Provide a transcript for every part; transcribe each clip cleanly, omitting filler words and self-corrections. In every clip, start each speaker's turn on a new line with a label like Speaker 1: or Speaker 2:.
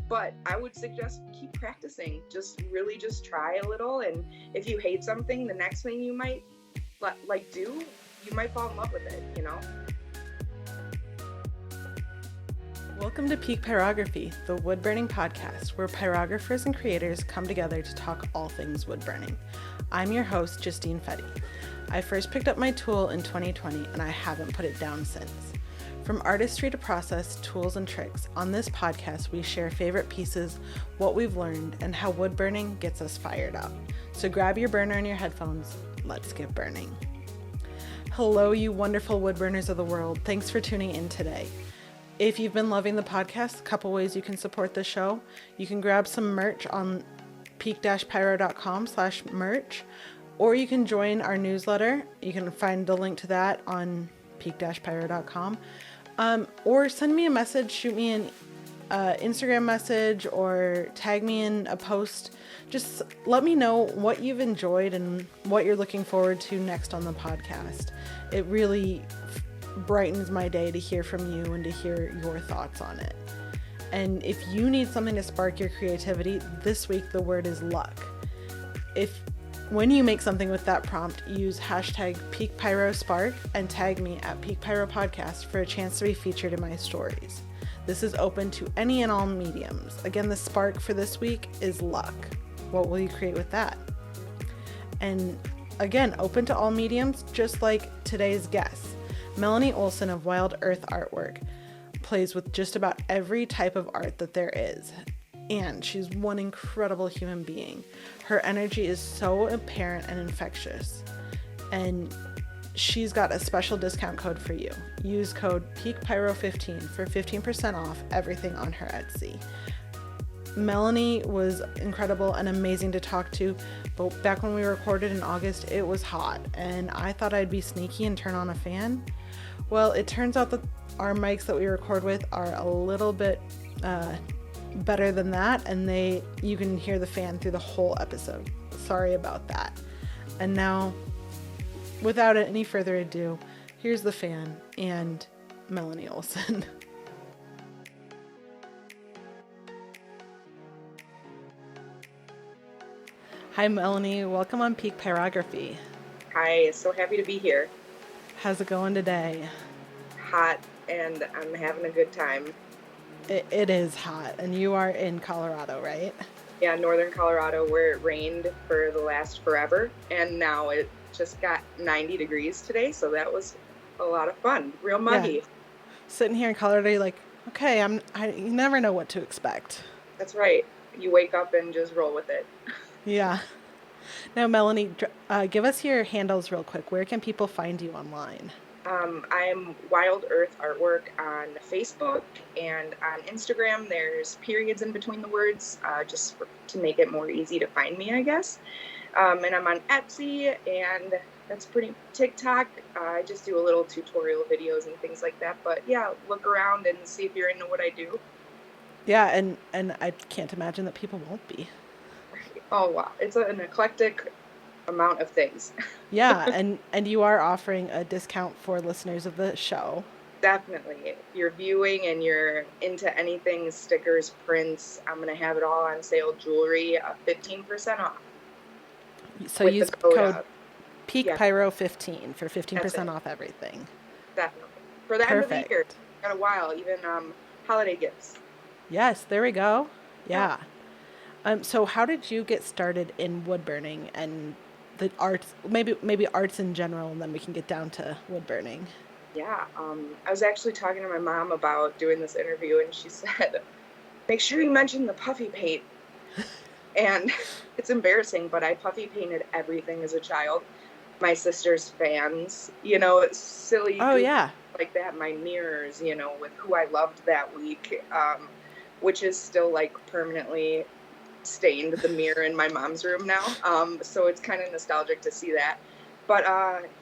Speaker 1: But I would suggest keep practicing. Just really just try a little. And if you hate something, the next thing you might do, you might fall in love with it, you know?
Speaker 2: Welcome to Peak Pyrography, the wood burning podcast, where pyrographers and creators come together to talk all things wood burning. I'm your host, Justine Fetty. I first picked up my tool in 2020 and I haven't put it down since. From artistry to process, tools, and tricks, on this podcast we share favorite pieces, what we've learned, and how wood burning gets us fired up. So grab your burner and your headphones. Let's get burning. Hello, you wonderful wood burners of the world. Thanks for tuning in today. If you've been loving the podcast, a couple ways you can support the show. You can grab some merch on peak-pyro.com/merch, or you can join our newsletter. You can find the link to that on peak-pyro.com. Or send me a message, shoot me an Instagram message, or tag me in a post. Just let me know what you've enjoyed and what you're looking forward to next on the podcast. It really brightens my day to hear from you and to hear your thoughts on it. And if you need something to spark your creativity, this week the word is luck. When you make something with that prompt, use hashtag PeakPyroSpark and tag me at Peak Pyro Podcast for a chance to be featured in my stories. This is open to any and all mediums. Again, the spark for this week is luck. What will you create with that? And again, open to all mediums, just like today's guest. Melanie Oleson of Wild Earth Artwork plays with just about every type of art that there is. And she's one incredible human being. Her energy is so apparent and infectious. And she's got a special discount code for you. Use code PeakPyro15 for 15% off everything on her Etsy. Melanie was incredible and amazing to talk to, but back when we recorded in August, it was hot, and I thought I'd be sneaky and turn on a fan. Well, it turns out that our mics that we record with are a little bit better than that, and you can hear the fan through the whole episode. Sorry about that. And now, without any further ado, here's the fan and Melanie Oleson. Hi Melanie, welcome on Peak Pyrography.
Speaker 1: Hi, so happy to be here.
Speaker 2: How's it going today?
Speaker 1: Hot, and I'm having a good time.
Speaker 2: It is hot, and you are in Colorado, right?
Speaker 1: Yeah, northern Colorado, where it rained for the last forever, and now it just got 90 degrees today, so that was a lot of fun. Real muggy.
Speaker 2: Yeah. Sitting here in Colorado, you're like, okay, you never know what to expect.
Speaker 1: That's right. You wake up and just roll with it.
Speaker 2: Yeah. Now, Melanie, give us your handles real quick. Where can people find you online?
Speaker 1: I'm Wild Earth Artwork on Facebook, and on Instagram there's periods in between the words, to make it more easy to find me, I guess. And I'm on Etsy, and that's TikTok. I just do a little tutorial videos and things like that. But yeah, look around and see if you're into what I do.
Speaker 2: Yeah, and I can't imagine that people won't be.
Speaker 1: Oh wow, it's an eclectic amount of things.
Speaker 2: Yeah, and you are offering a discount for listeners of the show.
Speaker 1: Definitely. If you're viewing and you're into anything, stickers, prints, I'm going to have it all on sale. Jewelry, 15% off.
Speaker 2: So use code PeakPyro15 for 15% off everything.
Speaker 1: Definitely. For the end of the year, got a while, even holiday gifts.
Speaker 2: Yes, there we go. Yeah. So how did you get started in wood burning and the arts, maybe arts in general, and then we can get down to wood burning?
Speaker 1: Yeah, I was actually talking to my mom about doing this interview, and she said, make sure you mention the puffy paint. And it's embarrassing, but I puffy painted everything as a child. My sister's fans, it's silly.
Speaker 2: Oh, yeah.
Speaker 1: Like that, my mirrors, with who I loved that week, which is still like permanently stained the mirror in my mom's room now. So it's kind of nostalgic to see that. But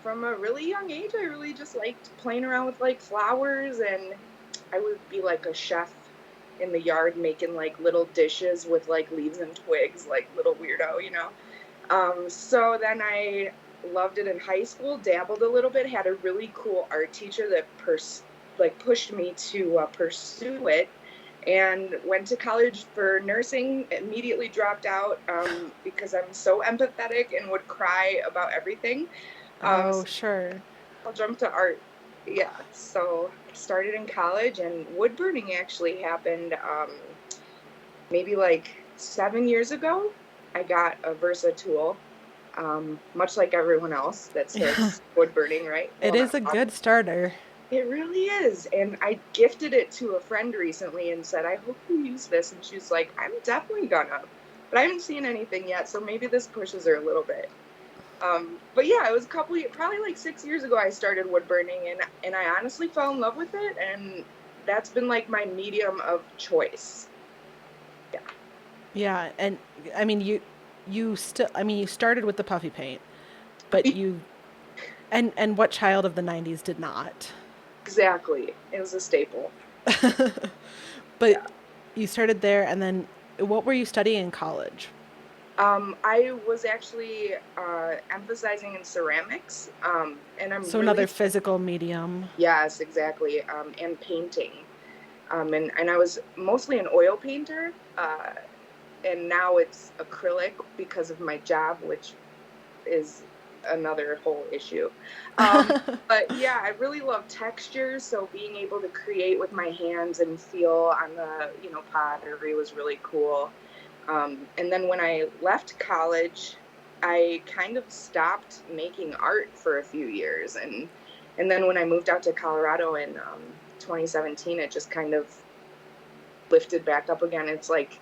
Speaker 1: from a really young age, I really just liked playing around with like flowers, and I would be like a chef in the yard making like little dishes with like leaves and twigs, like little weirdo, So then I loved it in high school, dabbled a little bit, had a really cool art teacher that pushed me to pursue it. and went to college for nursing, immediately dropped out because I'm so empathetic and would cry about everything.
Speaker 2: Oh,
Speaker 1: So
Speaker 2: sure.
Speaker 1: I'll jump to art. Yeah, so started in college, and wood burning actually happened maybe like 7 years ago. I got a Versa tool, much like everyone else that starts wood burning, right?
Speaker 2: It is a
Speaker 1: Walnut.
Speaker 2: good starter.
Speaker 1: It really is. And I gifted it to a friend recently and said, I hope you use this. And she's like, I'm definitely gonna. But I haven't seen anything yet, so maybe this pushes her a little bit. But yeah, it was a couple, probably like 6 years ago, I started wood burning, and I honestly fell in love with it. And that's been like my medium of choice. Yeah.
Speaker 2: Yeah, and I mean you started with the puffy paint, but and what child of the 90s did not?
Speaker 1: Exactly. It was a staple.
Speaker 2: But
Speaker 1: Yeah.
Speaker 2: you started there, and then what were you studying in college?
Speaker 1: I was actually emphasizing in ceramics, and I'm
Speaker 2: So another
Speaker 1: really,
Speaker 2: physical medium.
Speaker 1: yes, exactly, and painting. And I was mostly an oil painter, and now it's acrylic because of my job, which is another whole issue. But yeah, I really love textures, so being able to create with my hands and feel on the, pottery was really cool. And then when I left college, I kind of stopped making art for a few years, and then when I moved out to Colorado in 2017, it just kind of lifted back up again. It's like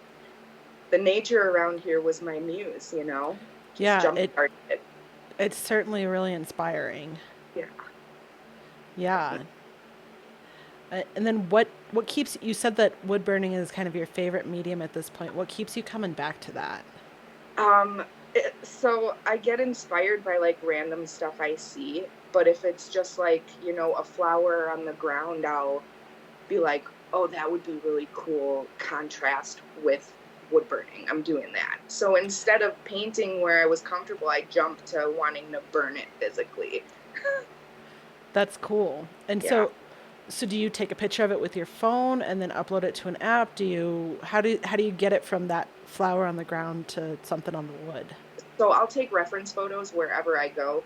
Speaker 1: the nature around here was my muse, just
Speaker 2: Yeah,
Speaker 1: jump started it.
Speaker 2: it's certainly really inspiring.
Speaker 1: Yeah.
Speaker 2: Yeah. And then what keeps you said that wood burning is kind of your favorite medium at this point. What keeps you coming back to that?
Speaker 1: So I get inspired by like random stuff I see, but if it's just like, a flower on the ground, I'll be like, oh, that would be really cool contrast with wood burning. I'm doing that. So instead of painting where I was comfortable, I jumped to wanting to burn it physically.
Speaker 2: That's cool. And
Speaker 1: Yeah.
Speaker 2: so do you take a picture of it with your phone and then upload it to an app? How do you get it from that flower on the ground to something on the wood?
Speaker 1: So I'll take reference photos wherever I go,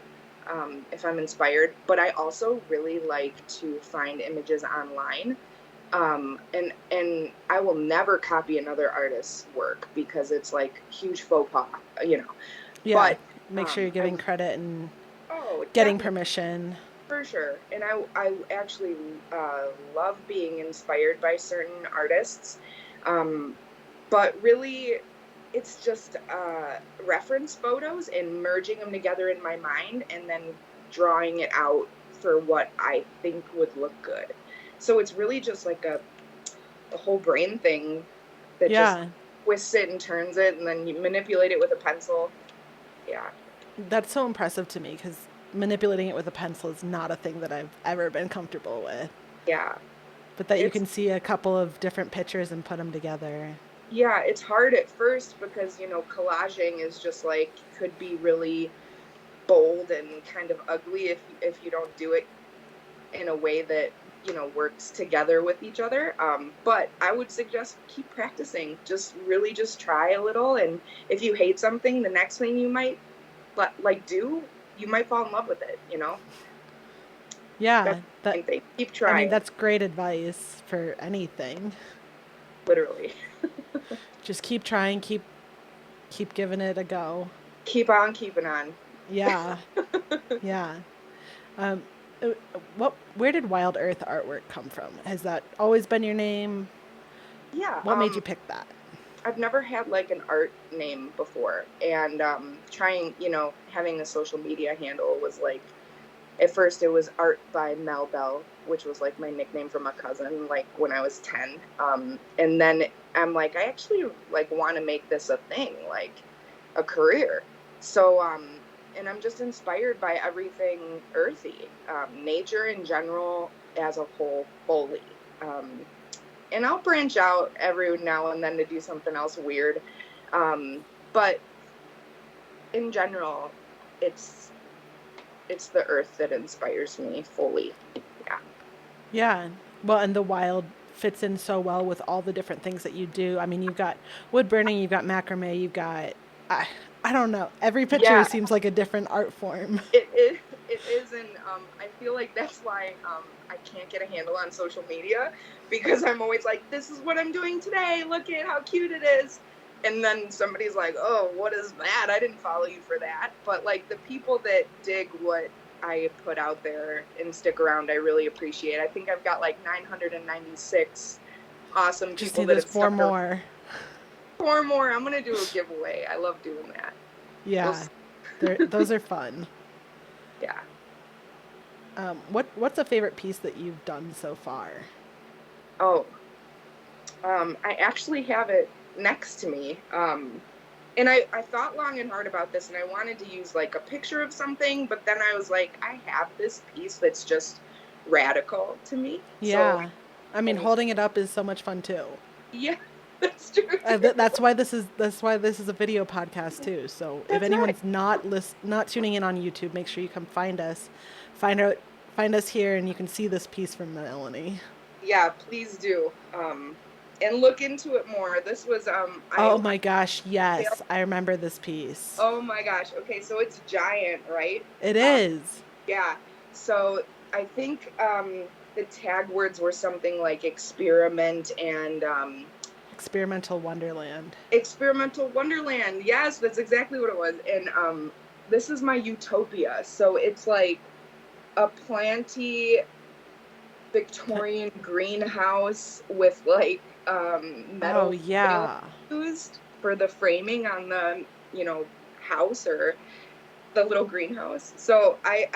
Speaker 1: if I'm inspired, but I also really like to find images online. And I will never copy another artist's work because it's like huge faux pas, you know.
Speaker 2: Yeah,
Speaker 1: But
Speaker 2: make sure you're
Speaker 1: I
Speaker 2: giving credit and
Speaker 1: oh,
Speaker 2: getting
Speaker 1: definitely,
Speaker 2: permission.
Speaker 1: for sure. And I actually love being inspired by certain artists. Um, but really, it's just reference photos and merging them together in my mind and then drawing it out for what I think would look good. So it's really just like a whole brain thing that just
Speaker 2: Yeah,
Speaker 1: twists it and turns it, and then you manipulate it with a pencil. Yeah.
Speaker 2: that's so impressive to me because manipulating it with a pencil is not a thing that I've ever been comfortable with.
Speaker 1: Yeah.
Speaker 2: But that you
Speaker 1: It's
Speaker 2: can see a couple of different pictures and put them together.
Speaker 1: yeah, it's hard at first because, collaging is just like could be really bold and kind of ugly if you don't do it in a way that works together with each other. But I would suggest keep practicing. Just really just try a little, and if you hate something, the next thing you might like do, you might fall in love with it. That's
Speaker 2: Yeah,
Speaker 1: the main thing. Keep
Speaker 2: I mean,
Speaker 1: trying,
Speaker 2: that's great advice for anything.
Speaker 1: literally.
Speaker 2: Just keep trying, keep giving it a go.
Speaker 1: Keep on keeping on.
Speaker 2: Yeah, yeah. Um, where did Wild Earth artwork come from? Has that always been your name?
Speaker 1: Yeah.
Speaker 2: What made you pick that?
Speaker 1: I've never had like an art name before, and trying, having a social media handle was like, at first it was Art by Mel Bell, which was like my nickname from a cousin, like when I was 10. And then I'm like, I actually like want to make this a thing, like a career. So and I'm just inspired by everything earthy, nature in general as a whole, fully. And I'll branch out every now and then to do something else weird. But in general, it's it's the earth that inspires me fully. Yeah.
Speaker 2: Yeah. Well, and the wild fits in so well with all the different things that you do. I mean, you've got wood burning, you've got macrame, you've got, I, I don't know. Every picture
Speaker 1: Yeah,
Speaker 2: seems like a different art form.
Speaker 1: it is, and I feel like that's why I can't get a handle on social media, because I'm always like, this is what I'm doing today. Look at how cute it is. And then somebody's like, oh, what is that? I didn't follow you for that. But like the people that dig what I put out there and stick around, I really appreciate. I think I've got like 996 awesome
Speaker 2: Just
Speaker 1: people
Speaker 2: need
Speaker 1: that
Speaker 2: those
Speaker 1: have
Speaker 2: four
Speaker 1: stuck around.
Speaker 2: more.
Speaker 1: 4 more. I'm gonna do a giveaway. I love doing that. We'll
Speaker 2: Yeah, those are fun.
Speaker 1: yeah.
Speaker 2: What's a favorite piece that you've done so far?
Speaker 1: Oh, I actually have it next to me. And I thought long and hard about this, and I wanted to use like a picture of something, but then I was like, I have this piece that's just radical to me. So,
Speaker 2: Yeah, I mean, holding it up is so much fun too.
Speaker 1: yeah, that's true.
Speaker 2: That's why this is a video podcast too. So if
Speaker 1: That's right.
Speaker 2: anyone's not tuning in on YouTube, make sure you come find us, find our find us here, and you can see this piece from Melanie.
Speaker 1: Yeah, please do. And look into it more. This was
Speaker 2: Oh my gosh, yes, I remember this piece.
Speaker 1: oh my gosh. Okay, so it's giant, right?
Speaker 2: It is.
Speaker 1: Yeah. So I think the tag words were something like experiment and
Speaker 2: Experimental Wonderland.
Speaker 1: experimental wonderland. Yes, that's exactly what it was. And this is my utopia. So it's like a planty Victorian greenhouse with like metal
Speaker 2: Oh yeah.
Speaker 1: used for the framing on the house or the little greenhouse. So I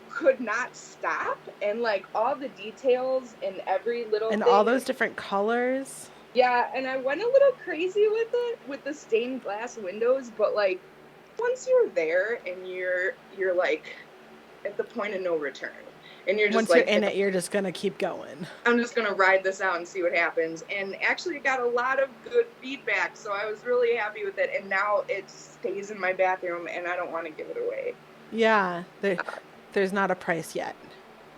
Speaker 1: could not stop, and like all the details and every little
Speaker 2: And
Speaker 1: thing,
Speaker 2: all those different colors.
Speaker 1: yeah, and I went a little crazy with it with the stained glass windows, but like once you're there and you're like at the point of no return, and you're just
Speaker 2: Once
Speaker 1: like,
Speaker 2: you're in it, you're just gonna keep going.
Speaker 1: I'm just gonna ride this out and see what happens. And actually got a lot of good feedback, so I was really happy with it. And now it stays in my bathroom, and I don't want to give it away.
Speaker 2: Yeah, there's not a price yet.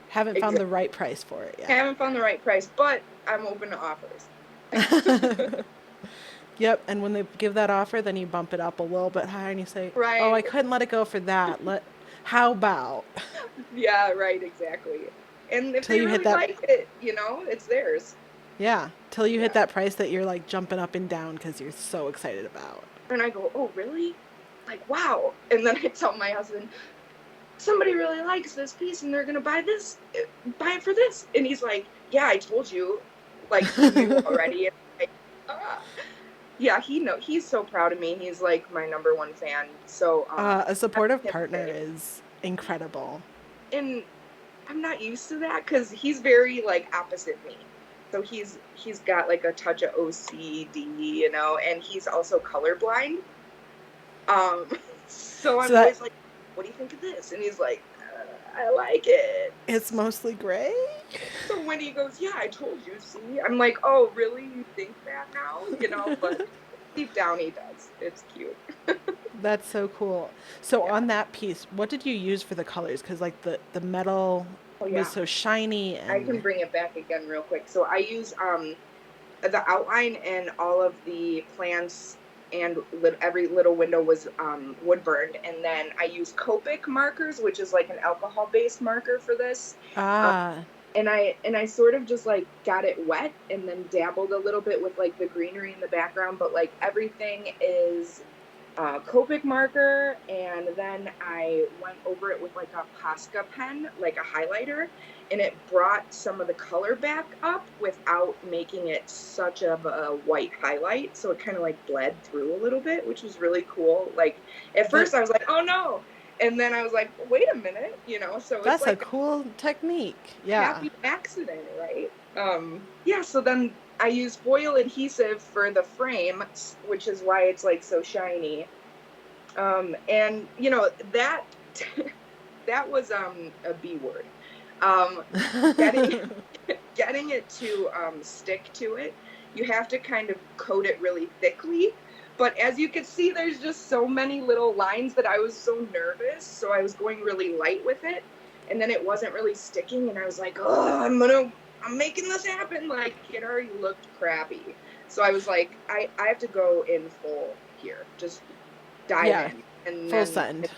Speaker 2: Haven't found the right price for it yet.
Speaker 1: Haven't found the right price, but I'm open to offers.
Speaker 2: Yep, and when they give that offer, then you bump it up a little bit higher, and you say,
Speaker 1: Right.
Speaker 2: "Oh, I couldn't let it go for that. How about?"
Speaker 1: Yeah, right, exactly. And if
Speaker 2: Till
Speaker 1: they
Speaker 2: you
Speaker 1: really
Speaker 2: hit that,
Speaker 1: like it, it's theirs.
Speaker 2: yeah, till you hit that price that you're like jumping up and down because you're so excited about.
Speaker 1: And I go, oh, really? Like, wow. And then I tell my husband, somebody really likes this piece and they're going to buy it for this. And he's like, yeah, I told you, like, he knew already. And I'm like, ah. Yeah, he's so proud of me. He's like my number one fan. So
Speaker 2: A supportive partner is incredible.
Speaker 1: And I'm not used to that because he's very like opposite me. So he's got like a touch of OCD, and he's also colorblind. So I'm always like, what do you think of this? And he's like, I like it.
Speaker 2: It's mostly gray.
Speaker 1: So when he goes, yeah, I told you, see? I'm like, oh, really? You think that now? But deep down he does. It's cute.
Speaker 2: That's so cool. So on that piece, what did you use for the colors? Because like the metal was so shiny. And
Speaker 1: I can bring it back again real quick. So I use the outline and all of the plants and every little window was wood burned, and then I used Copic markers, which is like an alcohol based marker for this. And I sort of just like got it wet and then dabbled a little bit with like the greenery in the background, but like everything is Copic marker, and then I went over it with like a Posca pen, like a highlighter, and it brought some of the color back up without making it such of a white highlight. So it kind of like bled through a little bit, which was really cool. Like at first I was like, oh no. And then I was like, wait a minute, so
Speaker 2: that's
Speaker 1: it's like
Speaker 2: a cool technique. Yeah.
Speaker 1: Happy accident, right? Yeah, so then I use foil adhesive for the frame, which is why it's like so shiny. And that that was a B word. Getting it to stick to it, you have to kind of coat it really thickly. But as you can see, there's just so many little lines that I was so nervous. So I was going really light with it. And then it wasn't really sticking. And I was like, oh, I'm going to I'm making this happen. Like, it already looked crappy. So I was like, I have to go in full here. Just dive
Speaker 2: Yeah.
Speaker 1: in. And
Speaker 2: Full
Speaker 1: then,
Speaker 2: send.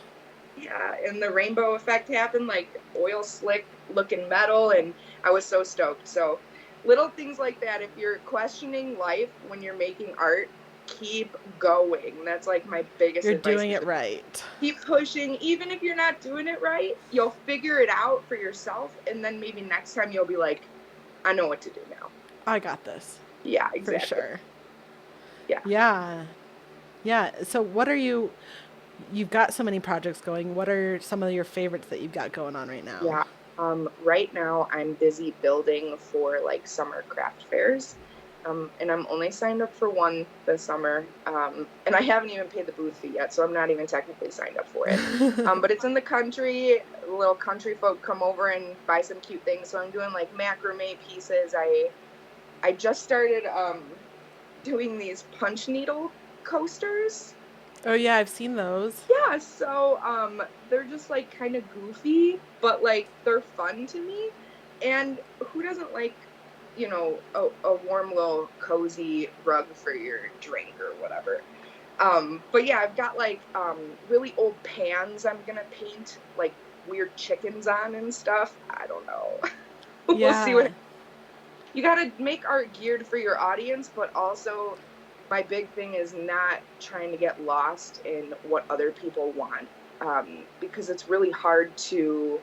Speaker 1: yeah, and the rainbow effect happened, like oil slick looking metal. And I was so stoked. So little things like that. If you're questioning life when you're making art, keep going. That's like my biggest
Speaker 2: You're
Speaker 1: advice.
Speaker 2: doing it right.
Speaker 1: Keep pushing. Even if you're not doing it right, you'll figure it out for yourself. And then maybe next time you'll be like, I know what to do now.
Speaker 2: I got this.
Speaker 1: Yeah,
Speaker 2: For
Speaker 1: exactly.
Speaker 2: sure.
Speaker 1: Yeah.
Speaker 2: Yeah. Yeah. So what are you've got so many projects going. What are some of your favorites that you've got going on right now?
Speaker 1: Yeah. Right now I'm busy building for like summer craft fairs. And I'm only signed up for one this summer. And I haven't even paid the booth fee yet, so I'm not even technically signed up for it. But it's in the country. Little country folk come over and buy some cute things. So I'm doing like macrame pieces. I just started doing these punch needle coasters.
Speaker 2: Oh yeah, I've seen those.
Speaker 1: Yeah, so they're just like kind of goofy, but like they're fun to me. And who doesn't like, a warm little cozy rug for your drink or whatever. But yeah, I've got like really old pans I'm gonna paint like weird chickens on and stuff. I don't know. We'll see
Speaker 2: Yeah.
Speaker 1: what you got to make art geared for your audience, but also my big thing is not trying to get lost in what other people want, because it's really hard to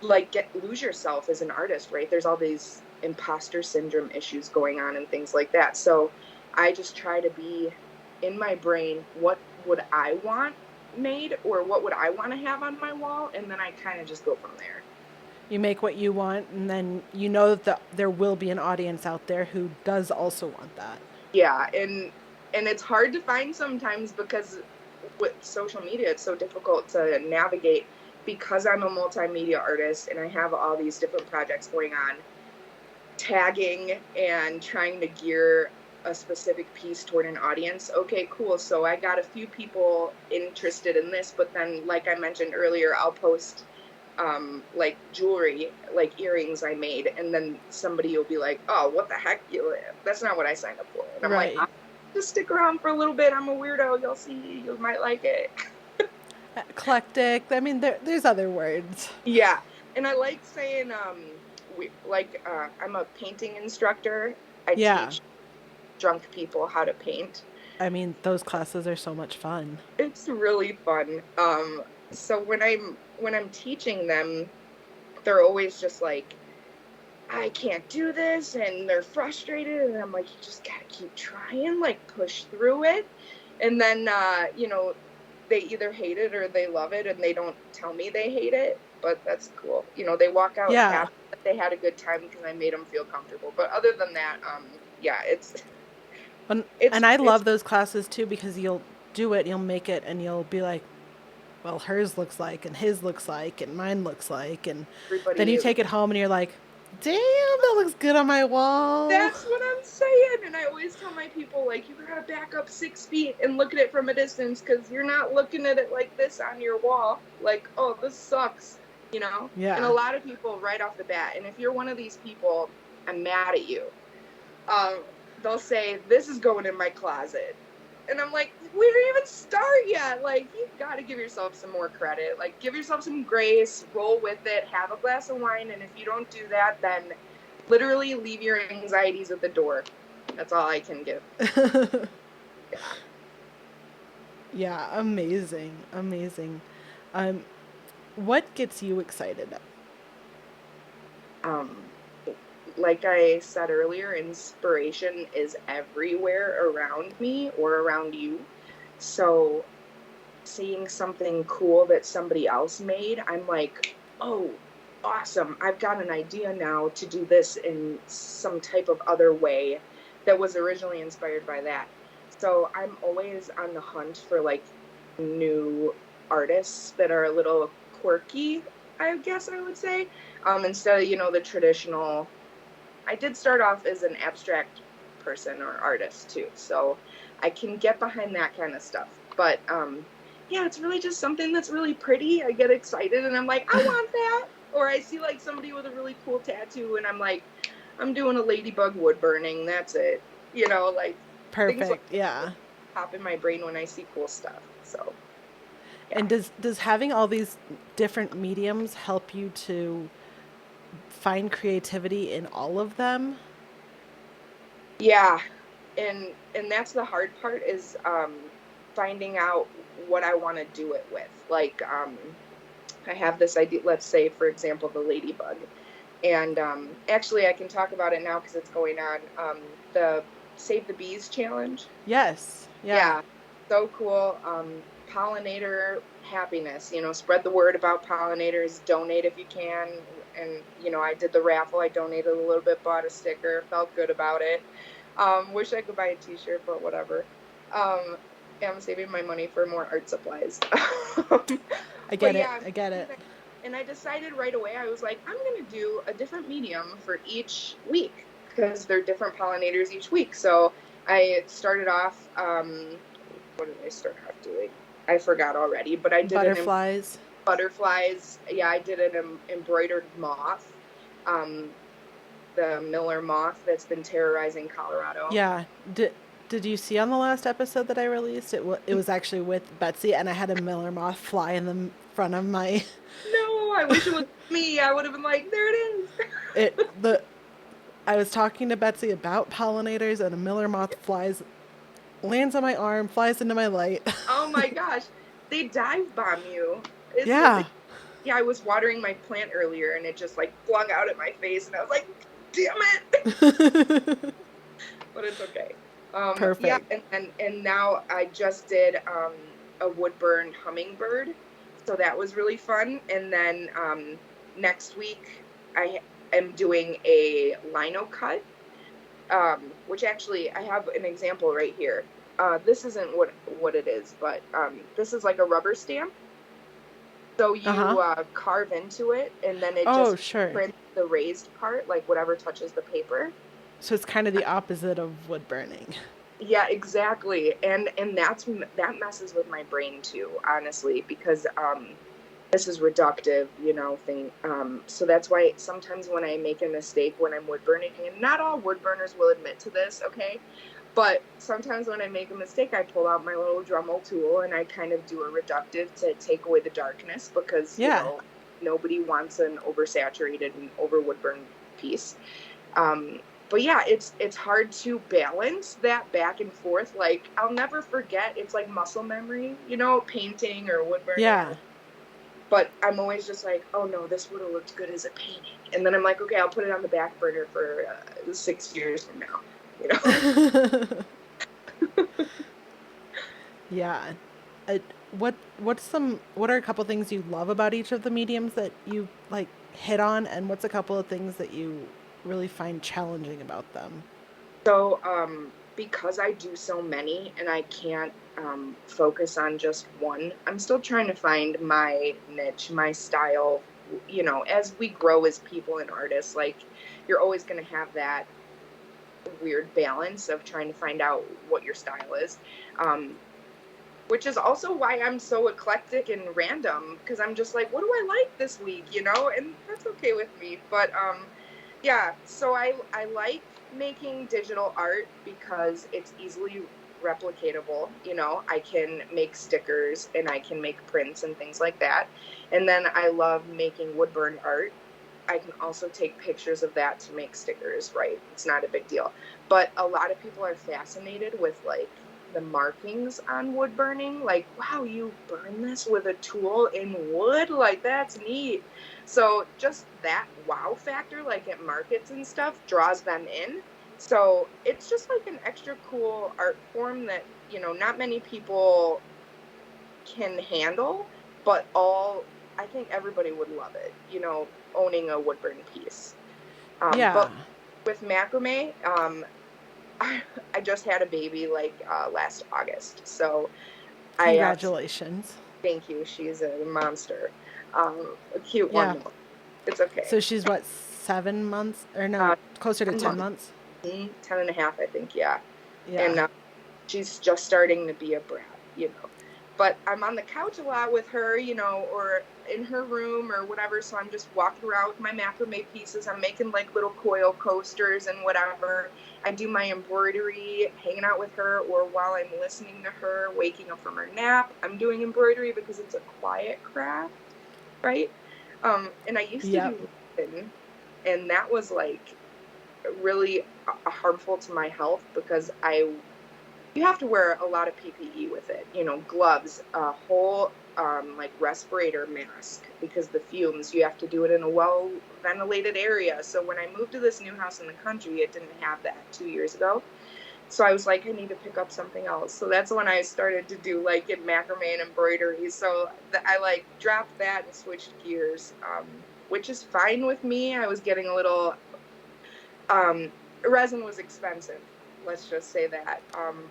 Speaker 1: like lose yourself as an artist, right? There's all these imposter syndrome issues going on and things like that. So I just try to be in my brain, what would I want made, or what would I want to have on my wall, and then I kind of just go from there.
Speaker 2: You make what you want, and then you know that there will be an audience out there who does also want that.
Speaker 1: Yeah, and it's hard to find sometimes because with social media it's so difficult to navigate, because I'm a multimedia artist and I have all these different projects going on. Tagging and trying to gear a specific piece toward an audience. Okay, cool. So I got a few people interested in this, but then like I mentioned earlier, I'll post like jewelry, like earrings I made, and then somebody will be like, oh, what the heck, that's not what I signed up for. And I'm like,
Speaker 2: Right.
Speaker 1: I'll just stick around for a little bit. I'm a weirdo. You'll see. You might like it.
Speaker 2: Eclectic. I mean, there's other words.
Speaker 1: Yeah. And I like saying I'm a painting instructor. I
Speaker 2: Yeah.
Speaker 1: teach drunk people how to paint.
Speaker 2: I mean, those classes are so much fun.
Speaker 1: It's really fun. So when I'm teaching them, they're always just like, I can't do this, and they're frustrated, and I'm like, you just gotta keep trying, like push through it. And then they either hate it or they love it, and they don't tell me they hate it, but that's cool. They walk out
Speaker 2: Yeah.
Speaker 1: happy that they had a good time because I made them feel comfortable. But other than that, yeah,
Speaker 2: And,
Speaker 1: it's
Speaker 2: and I
Speaker 1: it's
Speaker 2: love those classes too because you'll do it, you'll make it, and you'll be like, well, hers looks like, and his looks like, and mine looks like. And then you
Speaker 1: everybody.
Speaker 2: take it home and you're like, damn, that looks good on my wall.
Speaker 1: That's what I'm saying. And I always tell my people, like, you gotta back up 6 feet and look at it from a distance, because you're not looking at it like this on your wall. Like, oh, this sucks, And a
Speaker 2: Yeah.
Speaker 1: lot of people right off the bat, and if you're one of these people, I'm mad at you. Um, they'll say, this is going in my closet. And I'm like, we didn't even start yet. Like, you gotta give yourself some more credit. Like, give yourself some grace, roll with it, have a glass of wine, and if you don't do that, then literally leave your anxieties at the door. That's all I can give. Yeah.
Speaker 2: Yeah, amazing. Amazing. Um, what gets you excited?
Speaker 1: Um, like I said earlier, inspiration is everywhere around me or around you. So seeing something cool that somebody else made, I'm like, oh, awesome. I've got an idea now to do this in some type of other way that was originally inspired by that. So I'm always on the hunt for like new artists that are a little quirky, I guess I would say. Instead of, the traditional. I did start off as an abstract person or artist too. So I can get behind that kind of stuff. But yeah, it's really just something that's really pretty. I get excited and I'm like, I want that. Or I see like somebody with a really cool tattoo and I'm like, I'm doing a ladybug wood burning. That's it. Like things like
Speaker 2: Perfect. Yeah.
Speaker 1: pop in my brain when I see cool stuff. So yeah.
Speaker 2: And does having all these different mediums help you to find creativity in all of them?
Speaker 1: Yeah. And that's the hard part is finding out what I want to do it with. Like I have this idea, let's say for example the ladybug. And actually I can talk about it now because it's going on. The Save the Bees challenge.
Speaker 2: Yes. Yeah.
Speaker 1: Yeah, so cool. Pollinator happiness, spread the word about pollinators, donate if you can. And, I did the raffle. I donated a little bit, bought a sticker, felt good about it. Wish I could buy a t-shirt, but whatever. Um, I'm saving my money for more art supplies.
Speaker 2: I
Speaker 1: But
Speaker 2: get it.
Speaker 1: yeah,
Speaker 2: I get it.
Speaker 1: and I decided right away, I was like, I'm going to do a different medium for each week because they're different pollinators each week. So I started off, what did I start off doing? I forgot already, but I did
Speaker 2: Butterflies.
Speaker 1: butterflies. Yeah, I did an embroidered moth, um, the Miller moth that's been terrorizing Colorado.
Speaker 2: Yeah. Did you see on the last episode that I released? It was actually with Betsy, and I had a Miller moth fly in the front of my.
Speaker 1: No, I wish it was me. I would have been like, there it is.
Speaker 2: It the I was talking to Betsy about pollinators, and a Miller moth lands on my arm, flies into my light.
Speaker 1: Oh my gosh, they dive bomb you. It's
Speaker 2: Yeah.
Speaker 1: ridiculous. Yeah, I was watering my plant earlier and it just like flung out at my face and I was like, damn it. But it's okay. Yeah,
Speaker 2: Perfect.
Speaker 1: and now I just did a woodburn hummingbird. So that was really fun. And then next week I am doing a lino cut, which actually I have an example right here. This isn't what it is, but this is like a rubber stamp. So
Speaker 2: Uh-huh.
Speaker 1: you carve into it, and then it
Speaker 2: Oh,
Speaker 1: just
Speaker 2: sure.
Speaker 1: prints the raised part, like whatever touches the paper.
Speaker 2: So it's kind of the opposite of wood burning.
Speaker 1: Yeah, exactly. And that messes with my brain too, honestly, because this is reductive, thing. So that's why sometimes when I make a mistake when I'm wood burning, and not all wood burners will admit to this, okay? But sometimes when I make a mistake, I pull out my little Dremel tool and I kind of do a reductive to take away the darkness because,
Speaker 2: Yeah.
Speaker 1: nobody wants an oversaturated and over wood burn piece. But yeah, it's hard to balance that back and forth. Like I'll never forget, it's like muscle memory, painting or wood burning.
Speaker 2: Yeah.
Speaker 1: But I'm always just like, oh no, this would have looked good as a painting. And then I'm like, okay, I'll put it on the back burner for 6 years from now.
Speaker 2: Yeah. Uh, what are a couple things you love about each of the mediums that you like hit on, and what's a couple of things that you really find challenging about them?
Speaker 1: So, because I do so many and I can't focus on just one, I'm still trying to find my niche, my style. As we grow as people and artists, like you're always going to have that weird balance of trying to find out what your style is. Which is also why I'm so eclectic and random because I'm just like, what do I like this week, and that's okay with me. But yeah, so I like making digital art because it's easily replicatable. I can make stickers and I can make prints and things like that. And then I love making woodburn art. I can also take pictures of that to make stickers, right? It's not a big deal. But a lot of people are fascinated with like the markings on wood burning. Like, wow, you burn this with a tool in wood? Like, that's neat. So just that wow factor, like at markets and stuff, draws them in. So it's just like an extra cool art form that, not many people can handle, but I think everybody would love it, owning a woodburn piece.
Speaker 2: Yeah.
Speaker 1: But with macrame, I just had a baby like last August, so I
Speaker 2: Congratulations.
Speaker 1: thank you. She's a monster, a cute one
Speaker 2: Yeah.
Speaker 1: though. It's okay.
Speaker 2: So she's what, 7 months, or no,
Speaker 1: Uh,
Speaker 2: closer to
Speaker 1: 10
Speaker 2: 10
Speaker 1: months,
Speaker 2: months?
Speaker 1: 10 and a half, I think. Yeah,
Speaker 2: Yeah.
Speaker 1: and she's just starting to be a brat. But I'm on the couch a lot with her, or in her room or whatever, so I'm just walking around with my macrame pieces. I'm making like little coil coasters and whatever. I do my embroidery hanging out with her, or while I'm listening to her, waking up from her nap, I'm doing embroidery because it's a quiet craft, right? And I used to
Speaker 2: Yep.
Speaker 1: do resin, and that was like really harmful to my health because you have to wear a lot of PPE with it, gloves, a whole like respirator mask because the fumes, you have to do it in a well ventilated area. So when I moved to this new house in the country, it didn't have that 2 years ago. So I was like, I need to pick up something else. So that's when I started to do like in macrame and embroidery. So I like dropped that and switched gears, which is fine with me. I was getting a little, um, resin was expensive. Let's just say that.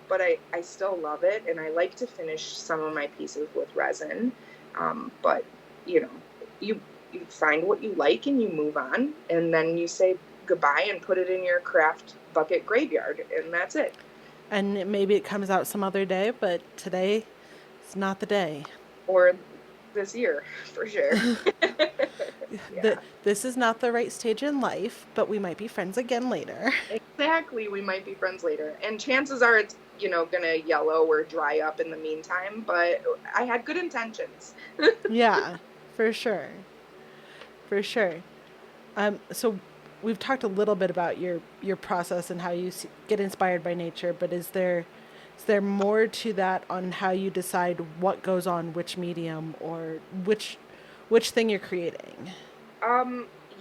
Speaker 1: But I still love it, and I like to finish some of my pieces with resin. But you know, you you find what you like and you move on, and then you say goodbye and put it in your craft bucket graveyard, and that's it.
Speaker 2: And maybe it comes out some other day, but today it's not the day.
Speaker 1: Or this year, for sure. Yeah,
Speaker 2: This is not the right stage in life, but we might be friends again later.
Speaker 1: exactly. We might be friends later, and chances are it's gonna yellow or dry up in the meantime. But I had good intentions.
Speaker 2: Yeah, for sure. For sure. So we've talked a little bit about your process and how you get inspired by nature, but is there more to that on how you decide what goes on which medium or which thing you're creating?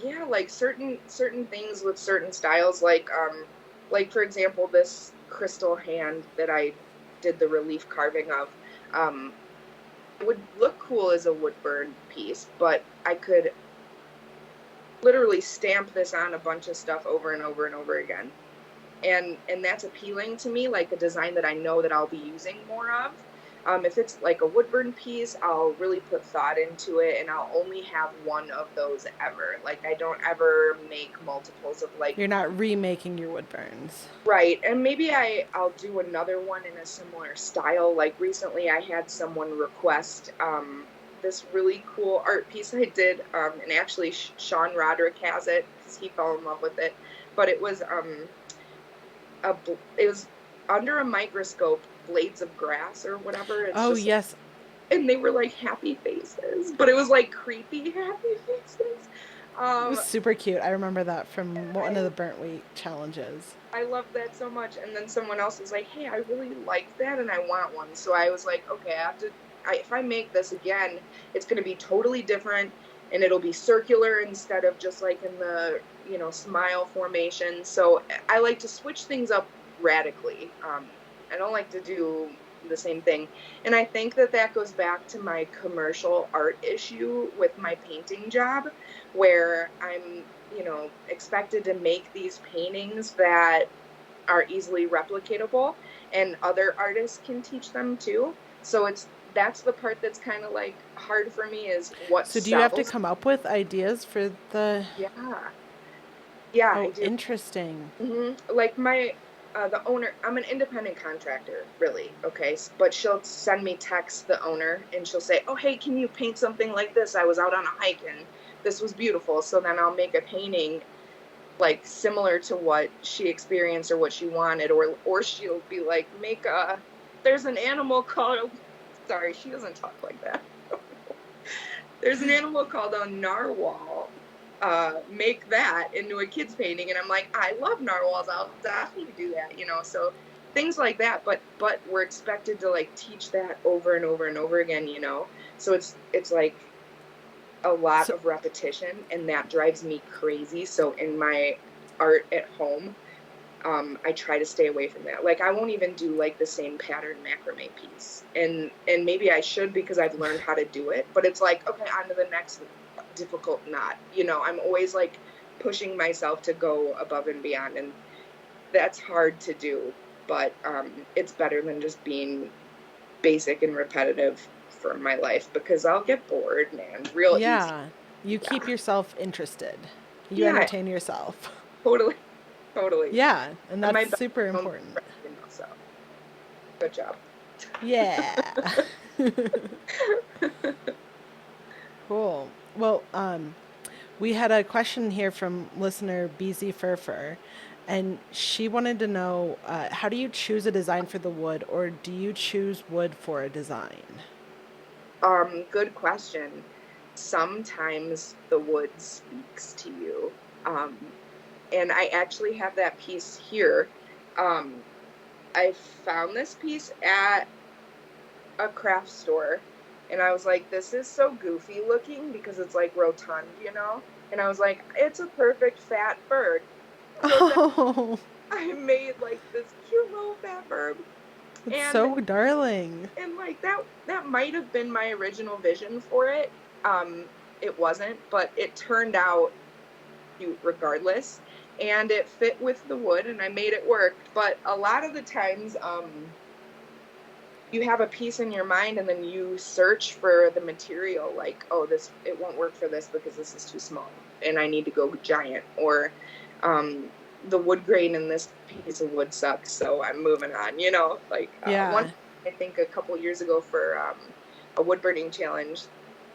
Speaker 1: Yeah, like certain things with certain styles, like for example, this crystal hand that I did the relief carving of, um, it would look cool as a wood burn piece, but I could literally stamp this on a bunch of stuff over and over and over again. And that's appealing to me, like a design that I know that I'll be using more of. If it's like a wood burn piece, I'll really put thought into it, and I'll only have one of those ever. Like I don't ever make multiples of like.
Speaker 2: You're not remaking your wood burns.
Speaker 1: Right, and maybe I'll do another one in a similar style. Like recently, I had someone request this really cool art piece I did, and actually Sean Roderick has it because he fell in love with it. But it was under a microscope, blades of grass or whatever. It's
Speaker 2: Oh,
Speaker 1: just,
Speaker 2: yes.
Speaker 1: and they were like happy faces, but it was like creepy happy faces.
Speaker 2: It was
Speaker 1: Um,
Speaker 2: super cute. I remember that from one
Speaker 1: I
Speaker 2: of the burnt wheat challenges.
Speaker 1: I love that so much. And then someone else was like, "Hey, I really like that, and I want one." So I was like, "Okay, I have to. If I make this again, it's going to be totally different, and it'll be circular instead of just like in the smile formation." So I like to switch things up radically. I don't like to do the same thing, and I think that goes back to my commercial art issue with my painting job, where I'm expected to make these paintings that are easily replicatable and other artists can teach them too. So that's the part that's kind of like hard for me, is what
Speaker 2: So do you have to
Speaker 1: sells.
Speaker 2: come up with ideas for the...
Speaker 1: Yeah. Yeah, I
Speaker 2: Oh,
Speaker 1: do.
Speaker 2: interesting.
Speaker 1: Like the owner, I'm an independent contractor, really. Okay. But she'll send me text the owner and she'll say, "Oh, hey, can you paint something like this? I was out on a hike and this was beautiful." So then I'll make a painting like similar to what she experienced or what she wanted, or she'll be like, there's an animal called, sorry, she doesn't talk like that. There's an animal called a narwhal. Make that into a kid's painting, and I'm like, I love narwhals. I'll definitely do that. So things like that. But we're expected to like teach that over and over and over again. So it's like a lot
Speaker 2: So,
Speaker 1: of repetition, and that drives me crazy. So in my art at home, I try to stay away from that. Like I won't even do like the same pattern macrame piece, and maybe I should because I've learned how to do it. But it's like, okay, on to the next difficult knot. I'm always like pushing myself to go above and beyond, and that's hard to do. But it's better than just being basic and repetitive for my life, because I'll get bored, man, real easy.
Speaker 2: yeah, you keep
Speaker 1: Yeah.
Speaker 2: yourself interested. You
Speaker 1: Yeah,
Speaker 2: entertain yourself.
Speaker 1: totally. Totally.
Speaker 2: Yeah, and
Speaker 1: And my
Speaker 2: that's
Speaker 1: best
Speaker 2: super
Speaker 1: home,
Speaker 2: important.
Speaker 1: so good job.
Speaker 2: Yeah. Cool. Well, we had a question here from listener BZ Furfur, and she wanted to know how do you choose a design for the wood, or do you choose wood for a design?
Speaker 1: Good question. Sometimes the wood speaks to you. And I actually have that piece here. Um, I found this piece at a craft store, and I was like, this is so goofy looking because it's like rotund, you know? And I was like, it's a perfect fat bird. So then
Speaker 2: Oh,
Speaker 1: I made like this cute little fat bird.
Speaker 2: it's
Speaker 1: And
Speaker 2: so darling.
Speaker 1: like that might have been my original vision for it. It wasn't, but it turned out cute regardless. And it fit with the wood and I made it work. But a lot of the times, you have a piece in your mind and then you search for the material like, oh, this it won't work for this because this is too small and I need to go giant, or um the wood grain in this piece of wood sucks, so I'm moving on, like one,
Speaker 2: Yeah.
Speaker 1: I think a couple years ago for a wood burning challenge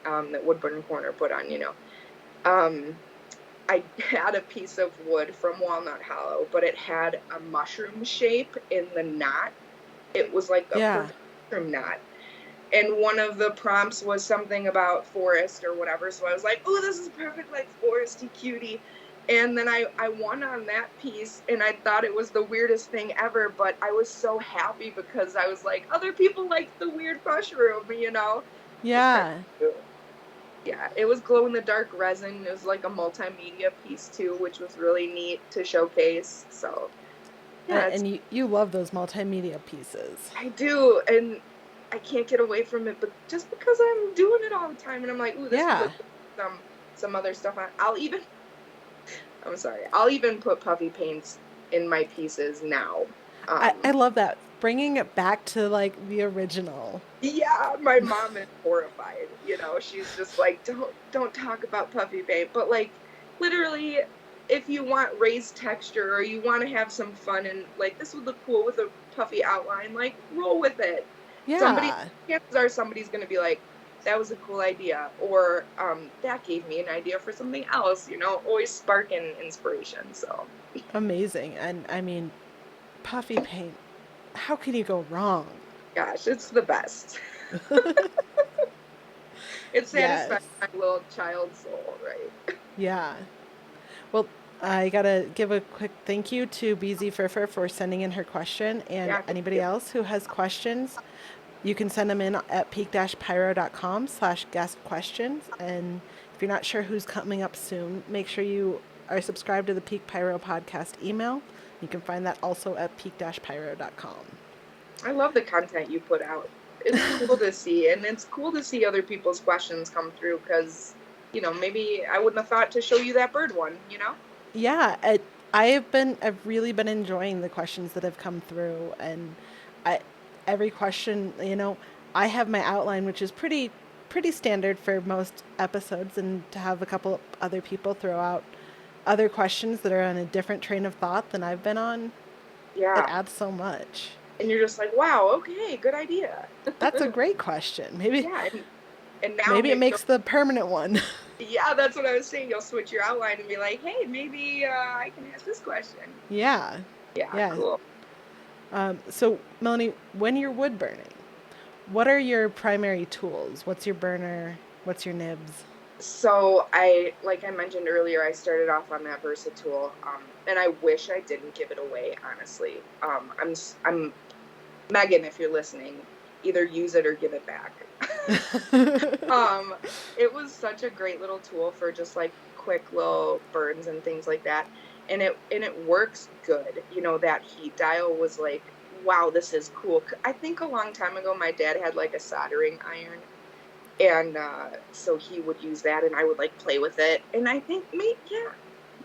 Speaker 1: that Wood Burn Corner put on, um I had a piece of wood from Walnut Hollow, but it had a mushroom shape in the knot. It was like a
Speaker 2: Yeah.
Speaker 1: perfect mushroom knot. And one of the prompts was something about forest or whatever. So I was like, oh, this is perfect, like foresty cutie. And then I won on that piece and I thought it was the weirdest thing ever, but I was so happy because I was like, other people like the weird mushroom. It was kind of
Speaker 2: Yeah.
Speaker 1: cool. Yeah, it was glow in the dark resin. It was like a multimedia piece too, which was really neat to showcase. So yeah,
Speaker 2: And you love those multimedia pieces.
Speaker 1: I do, and I can't get away from it, but just because I'm doing it all the time, and I'm like, ooh, this would
Speaker 2: Yeah.
Speaker 1: look good with some other stuff on. I'm sorry, I'll even put puffy paints in my pieces now.
Speaker 2: I love that. Bringing it back to like the original.
Speaker 1: Yeah, my mom is horrified. She's just like, don't talk about puffy paint, but like literally. If you want raised texture or you want to have some fun and like this would look cool with a puffy outline, like roll with it. Somebody,
Speaker 2: Yeah.
Speaker 1: chances are somebody's going to be like, that was a cool idea, or that gave me an idea for something else, always sparking inspiration. So
Speaker 2: Amazing. And I mean, puffy paint. How can you go wrong?
Speaker 1: gosh, it's the best. It satisfies
Speaker 2: Yes.
Speaker 1: my little child soul, right?
Speaker 2: Yeah. Well, I gotta give a quick thank you to BZ Furfur for sending in her question, and
Speaker 1: Yeah, thank
Speaker 2: anybody
Speaker 1: you.
Speaker 2: else who has questions, you can send them in at peak-pyro.com/guest questions. And if you're not sure who's coming up soon, make sure you are subscribed to the Peak Pyro podcast email. You can find that also at peak-pyro.com.
Speaker 1: I love the content you put out. It's cool to see, and it's cool to see other people's questions come through because, maybe I wouldn't have thought to show you that bird one.
Speaker 2: Yeah, I've really been enjoying the questions that have come through, and I every question, I have my outline, which is pretty standard for most episodes, and to have a couple of other people throw out other questions that are on a different train of thought than I've been on, it
Speaker 1: Yeah.
Speaker 2: adds so much.
Speaker 1: And you're just like, wow, okay, good idea.
Speaker 2: That's a great question. Maybe
Speaker 1: Yeah, and now
Speaker 2: maybe it
Speaker 1: maybe
Speaker 2: makes the permanent one.
Speaker 1: yeah, that's what I was saying. You'll switch your outline and be like, hey, maybe I can ask this question.
Speaker 2: Yeah.
Speaker 1: Yeah,
Speaker 2: Yeah.
Speaker 1: cool.
Speaker 2: So Melanie, when you're wood burning, what are your primary tools? What's your burner? What's your nibs?
Speaker 1: So like I mentioned earlier, I started off on that Versatool, and I wish I didn't give it away. Honestly, I'm Megan, if you're listening, either use it or give it back. um, it was such a great little tool for just like quick little burns and things like that, and it works good. That heat dial was like, wow, this is cool. I think a long time ago, my dad had like a soldering iron, and so he would use that, and I would like play with it, and I think maybe yeah.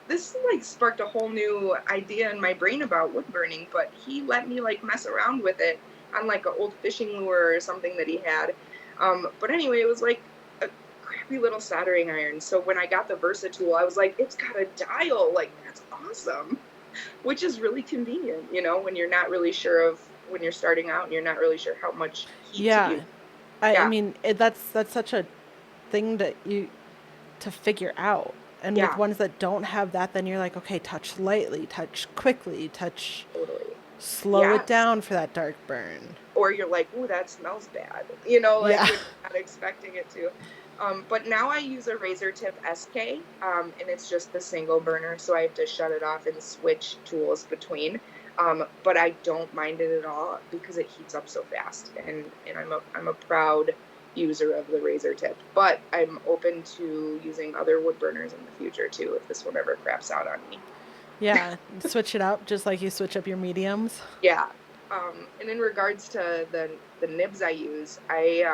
Speaker 1: This like sparked a whole new idea in my brain about wood burning, but he let me like mess around with it on like an old fishing lure or something that he had. But anyway, it was like a crappy little soldering iron. So when I got the Versatool, I was like, it's got a dial. Like, that's awesome. Which is really convenient, when you're not really sure when you're starting out and you're not really sure how much heat to use.
Speaker 2: Yeah, I
Speaker 1: Yeah.
Speaker 2: mean that's such a thing to figure out. And with
Speaker 1: Yeah,
Speaker 2: ones that don't have that, then you're like, okay, touch lightly, touch quickly, touch,
Speaker 1: totally.
Speaker 2: slow it
Speaker 1: Yes.
Speaker 2: down for that dark burn.
Speaker 1: Or you're like, ooh, that smells bad, you know, like
Speaker 2: Yeah.
Speaker 1: when you're not expecting it to. But now I use a razor tip SK, and it's just the single burner, so I have to shut it off and switch tools between. But I don't mind it at all because it heats up so fast, and I'm a proud user of the razor tip. But I'm open to using other wood burners in the future too if this one ever craps out on me.
Speaker 2: Yeah. Switch it up just like you switch up your mediums.
Speaker 1: Yeah. And in regards to the nibs I use, I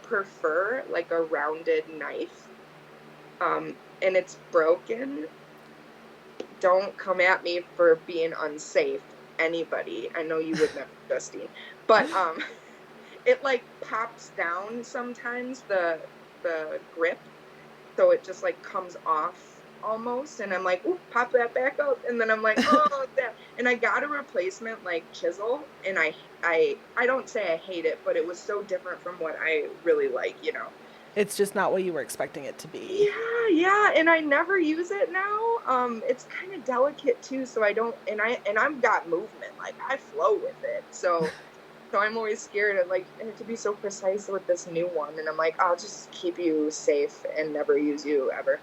Speaker 1: prefer like a rounded knife. And it's broken. Don't come at me for being unsafe. Anybody. I know you would never, Justine. But it like pops down sometimes the grip, so it just like comes off almost, and I'm like, "Ooh, pop that back up," and then I'm like, "Oh, that." And I got a replacement like chisel, and I don't say I hate it, but it was so different from what I really like, you know.
Speaker 2: It's just not what you were expecting it to be.
Speaker 1: Yeah, yeah, and I never use it now. It's kind of delicate too, so I don't, and I've got movement, like I flow with it, so I'm always scared of like I have to be so precise with this new one, and I'm like, I'll just keep you safe and never use you ever.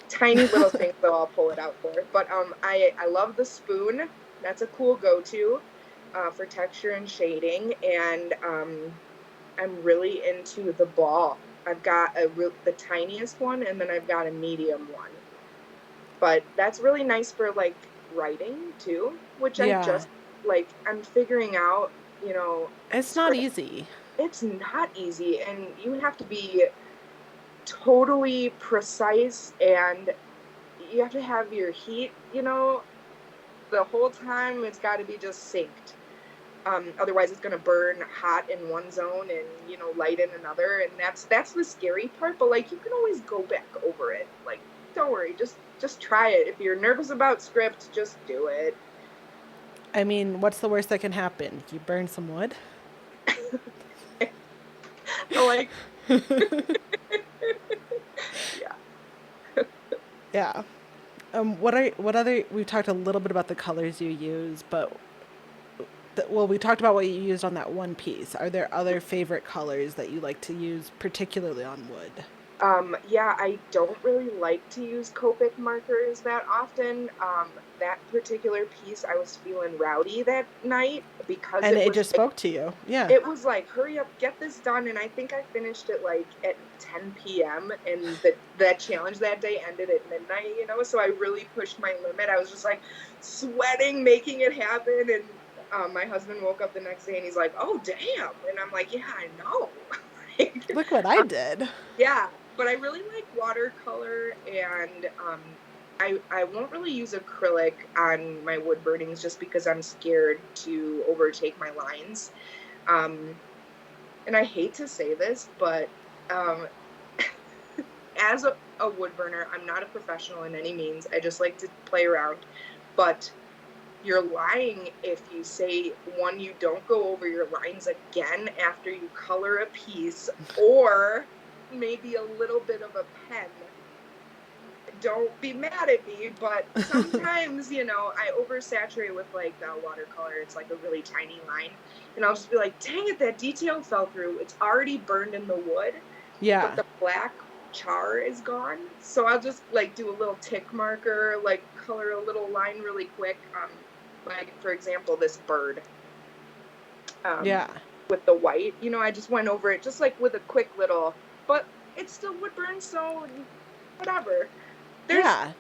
Speaker 1: Tiny little things though, I'll pull it out for. But I love the spoon. That's a cool go-to for texture and shading, and I'm really into the ball. I've got the tiniest one, and then I've got a medium one. But that's really nice for like writing too, which I
Speaker 2: Yeah.
Speaker 1: just like I'm figuring out,
Speaker 2: It's not
Speaker 1: script.
Speaker 2: easy.
Speaker 1: It's not easy, and you have to be totally precise, and you have to have your heat, the whole time. It's got to be just synced. Otherwise it's going to burn hot in one zone and light in another, and that's the scary part. But like you can always go back over it. Like don't worry, just try it. If you're nervous about script, just do it.
Speaker 2: I mean, what's the worst that can happen? You burn some wood?
Speaker 1: Like yeah.
Speaker 2: Yeah. What other, we've talked a little bit about the colors you use, but well, we talked about what you used on that one piece. Are there other favorite colors that you like to use, particularly on wood?
Speaker 1: Yeah, I don't really like to use Copic markers that often. That particular piece, I was feeling rowdy that night because
Speaker 2: And
Speaker 1: it
Speaker 2: it
Speaker 1: was
Speaker 2: just
Speaker 1: like
Speaker 2: spoke to you. Yeah.
Speaker 1: it was like, hurry up, get this done. And I think I finished it like at 10 p.m. And that challenge that day ended at midnight, So I really pushed my limit. I was just like sweating, making it happen. And my husband woke up the next day and he's like, oh, damn. And I'm like, yeah, I know. Like,
Speaker 2: Look what I did.
Speaker 1: yeah, but I really like watercolor, and I won't really use acrylic on my wood burnings just because I'm scared to overtake my lines. Um, and I hate to say this, but um, as a wood burner, I'm not a professional in any means. I just like to play around. But you're lying if you say, one, you don't go over your lines again after you color a piece, or maybe a little bit of a pen. Don't be mad at me, but sometimes, I oversaturate with like watercolor. It's like a really tiny line. And I'll just be like, dang it, that detail fell through. It's already burned in the wood, but
Speaker 2: Yeah.
Speaker 1: the black char is gone. So I'll just like do a little tick marker, like color a little line really quick. Like for example, this bird um,
Speaker 2: Yeah.
Speaker 1: with the white. I just went over it just like with a quick little, but it still would burn, so whatever. There's
Speaker 2: Yeah.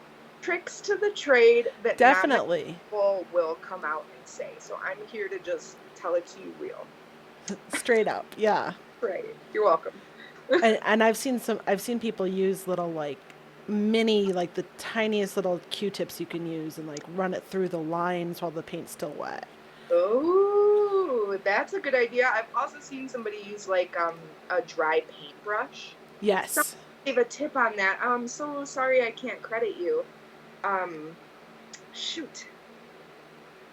Speaker 1: tricks to the trade that not many
Speaker 2: Definitely.
Speaker 1: people will come out and say. So I'm here to just tell it to you real.
Speaker 2: Straight up. Yeah.
Speaker 1: Right. You're welcome.
Speaker 2: And I've seen people use little like mini, like the tiniest little Q-tips you can use and like run it through the lines while the paint's still wet.
Speaker 1: Oh, that's a good idea. I've also seen somebody use like a dry paintbrush. Someone
Speaker 2: Yes.
Speaker 1: gave a tip on that. I'm so sorry I can't credit you. Um, Shoot.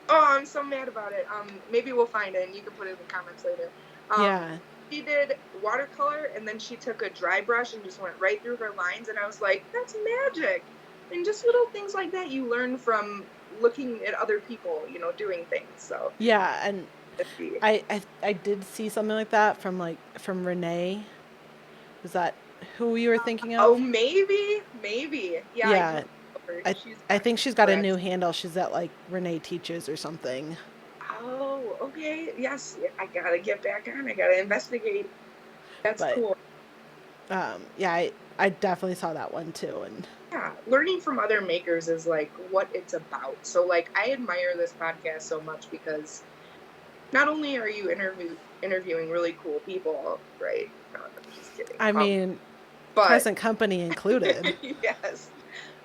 Speaker 1: Oh, I'm so mad about it. Maybe we'll find it and you can put it in the comments later. Um,
Speaker 2: Yeah.
Speaker 1: she did watercolor, and then she took a dry brush and just went right through her lines, and I was like, that's magic. And just little things like that you learn from looking at other people, doing things. So
Speaker 2: Yeah, and
Speaker 1: it'd be,
Speaker 2: I did see something like that from Renee. Is that who you were thinking
Speaker 1: oh,
Speaker 2: of?
Speaker 1: maybe. Yeah, I do
Speaker 2: Yeah,
Speaker 1: know her.
Speaker 2: I
Speaker 1: She's
Speaker 2: I
Speaker 1: got
Speaker 2: think she's got a new
Speaker 1: threads.
Speaker 2: handle. She's at like Renee Teaches or something.
Speaker 1: Oh, okay. Yes, I gotta get back on. I gotta investigate. That's
Speaker 2: But
Speaker 1: cool.
Speaker 2: yeah, I definitely saw that one too. And
Speaker 1: Yeah, learning from other makers is like what it's about. So like I admire this podcast so much because not only are you interviewing really cool people, right? No, I'm just kidding.
Speaker 2: I mean,
Speaker 1: But
Speaker 2: present company included.
Speaker 1: yes,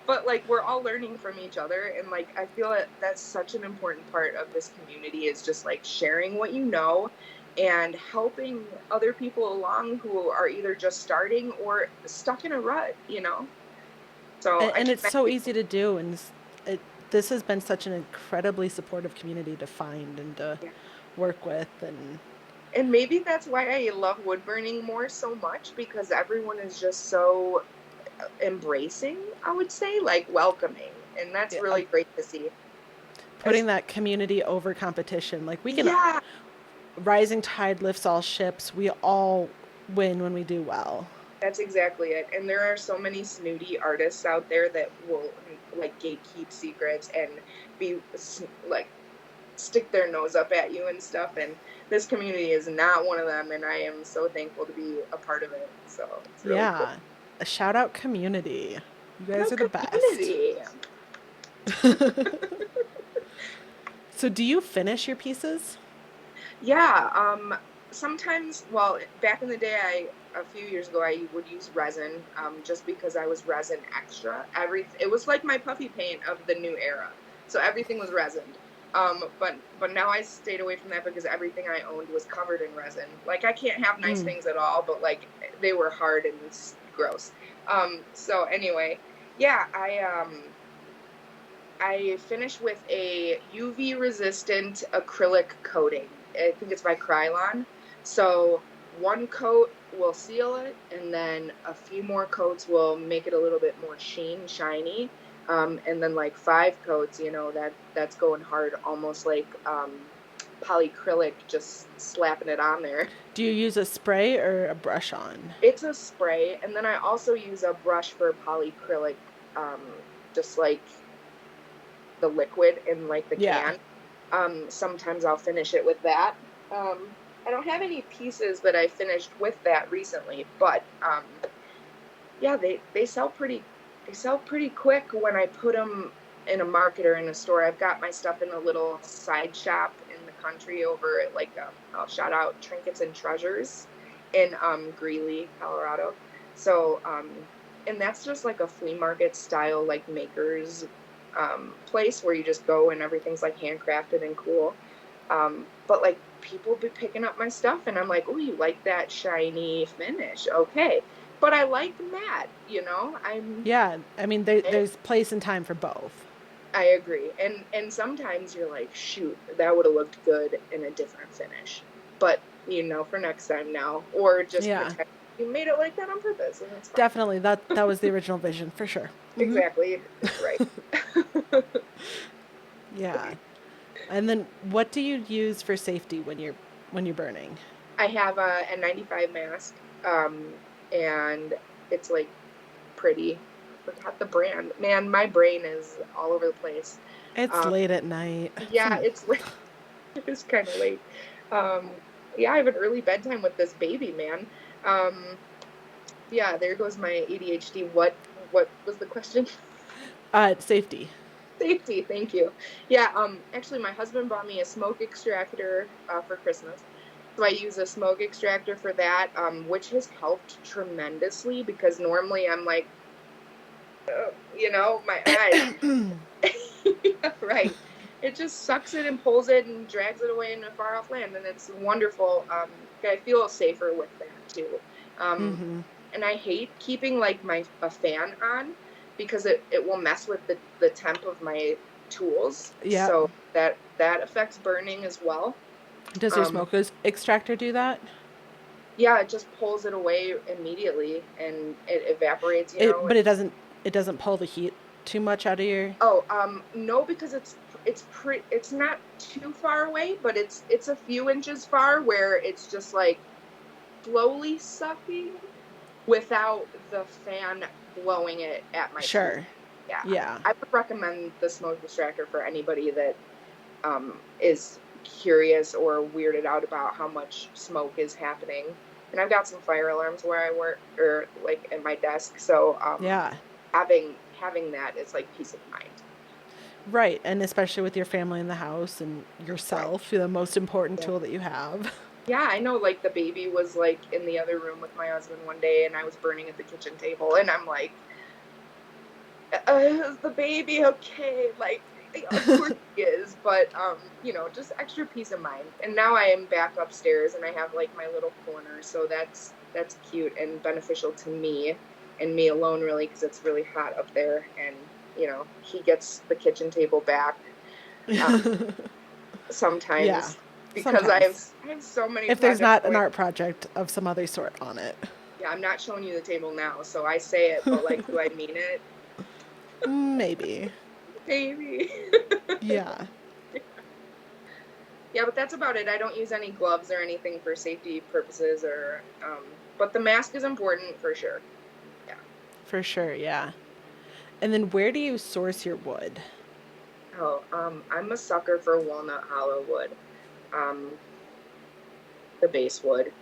Speaker 1: but like we're all learning from each other, and like I feel that that's such an important part of this community is just like sharing what you know and helping other people along who are either just starting or stuck in a rut. So I
Speaker 2: And it's
Speaker 1: can't
Speaker 2: so easy to do, and it this has been such an incredibly supportive community to find and to
Speaker 1: yeah.
Speaker 2: work with. And
Speaker 1: And maybe that's why I love wood burning more so much because everyone is just so embracing, I would say, like welcoming. And that's
Speaker 2: yeah,
Speaker 1: really great to see.
Speaker 2: putting
Speaker 1: As
Speaker 2: that community over competition, like we can,
Speaker 1: yeah,
Speaker 2: rising tide lifts all ships. We all win when we do well.
Speaker 1: that's exactly it. And there are so many snooty artists out there that will like gatekeep secrets and be like stick their nose up at you and stuff. And this community is not one of them. And I am so thankful to be a part of it. So it's really cool.
Speaker 2: Yeah, a shout out community. You guys
Speaker 1: Hello,
Speaker 2: are the best.
Speaker 1: community.
Speaker 2: So, do you finish your pieces?
Speaker 1: Yeah, sometimes, well, back in the day, a few years ago, I would use resin, just because I was resin extra. It was like my puffy paint of the new era. So everything was resined. But now I stayed away from that because everything I owned was covered in resin. Like I can't have nice
Speaker 2: Mm.
Speaker 1: things at all, but like they were hard and gross. So anyway, yeah, I finish with a UV resistant acrylic coating. I think it's by Krylon. So one coat will seal it, and then a few more coats will make it a little bit more shiny. And then like 5 coats, that's going hard, almost like polyacrylic, just slapping it on there.
Speaker 2: Do you use a spray or a brush on?
Speaker 1: It's a spray, and then I also use a brush for polyacrylic, just like the liquid in like the
Speaker 2: Yeah.
Speaker 1: can. Sometimes I'll finish it with that. I don't have any pieces that I finished with that recently, but yeah, they sell pretty quick when I put them in a market or in a store. I've got my stuff in a little side shop in the country over at like I'll shout out Trinkets and Treasures in Greeley, Colorado. So and that's just like a flea market style like makers place where you just go and everything's like handcrafted and cool. But like people be picking up my stuff and I'm like, oh, you like that shiny finish? Okay. But I like matte.
Speaker 2: Yeah, I mean, there's place and time for both.
Speaker 1: I agree. And sometimes you're like, shoot, that would have looked good in a different finish. But for next time now. Or just
Speaker 2: Yeah,
Speaker 1: pretend you made it like that on purpose and it's fine.
Speaker 2: definitely. That was the original vision for sure. Hmm.
Speaker 1: Exactly. Right.
Speaker 2: Yeah. And then, what do you use for safety when you're burning?
Speaker 1: I have a N95 mask, and it's like pretty. I forgot the brand. Man, my brain is all over the place.
Speaker 2: It's
Speaker 1: Um,
Speaker 2: late at night.
Speaker 1: yeah, it's like it's kind of late. Um, yeah, I have an early bedtime with this baby, man. Um, yeah, there goes my ADHD. What was the question?
Speaker 2: Safety.
Speaker 1: Safety, thank you. Yeah, actually, my husband bought me a smoke extractor for Christmas. So I use a smoke extractor for that, which has helped tremendously because normally I'm like, my eyes. Yeah, right. It just sucks it and pulls it and drags it away in a far off land, and it's wonderful. I feel safer with that too. Um,
Speaker 2: Mm-hmm.
Speaker 1: and I hate keeping like a fan on because it will mess with the temp of my tools.
Speaker 2: Yep.
Speaker 1: So that affects burning as well.
Speaker 2: Does your
Speaker 1: Um,
Speaker 2: smoke extractor do that?
Speaker 1: Yeah, it just pulls it away immediately and it evaporates,
Speaker 2: But it doesn't pull the heat too much out of your.
Speaker 1: Oh, no, because it's not too far away, but it's a few inches far where it's just like slowly sucking without the fan blowing it at my feet.
Speaker 2: Sure.
Speaker 1: Yeah.
Speaker 2: Yeah.
Speaker 1: I would recommend the smoke distractor for anybody that is curious or weirded out about how much smoke is happening. And I've got some fire alarms where I work or like at my desk, so
Speaker 2: Yeah.
Speaker 1: having that is like peace of mind.
Speaker 2: Right. And especially with your family in the house and
Speaker 1: Right.
Speaker 2: yourself, the most important
Speaker 1: Yeah.
Speaker 2: tool that you have.
Speaker 1: Yeah, I know, like the baby was like in the other room with my husband one day and I was burning at the kitchen table and I'm like, is the baby okay? Like, of course he is, but just extra peace of mind. And now I am back upstairs and I have like my little corner, so that's cute and beneficial to me and me alone really because it's really hot up there and he gets the kitchen table back
Speaker 2: Yeah.
Speaker 1: sometimes because
Speaker 2: Sometimes.
Speaker 1: I have so many
Speaker 2: If there's
Speaker 1: projects
Speaker 2: not an
Speaker 1: going.
Speaker 2: art project of some other sort on it.
Speaker 1: Yeah, I'm not showing you the table now, so I say it, but like, do I mean it?
Speaker 2: Maybe.
Speaker 1: Maybe.
Speaker 2: Yeah.
Speaker 1: Yeah, but that's about it. I don't use any gloves or anything for safety purposes but the mask is important for sure. Yeah.
Speaker 2: For sure. Yeah. And then where do you source your wood?
Speaker 1: Oh, I'm a sucker for walnut hollow wood, um, the base wood.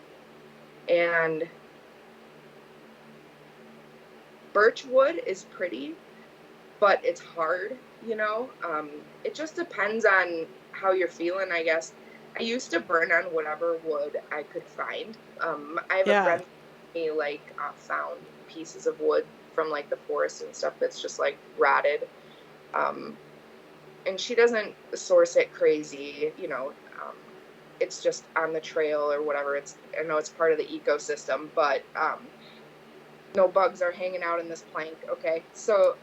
Speaker 1: And birch wood is pretty, but it's hard. It just depends on how you're feeling, I guess. I used to burn on whatever wood I could find. I have a
Speaker 2: Yeah.
Speaker 1: friend who like found pieces of wood from like the forest and stuff that's just like rotted. Um, and she doesn't source it crazy, it's just on the trail or whatever. I know it's part of the ecosystem, but no bugs are hanging out in this plank. Okay, so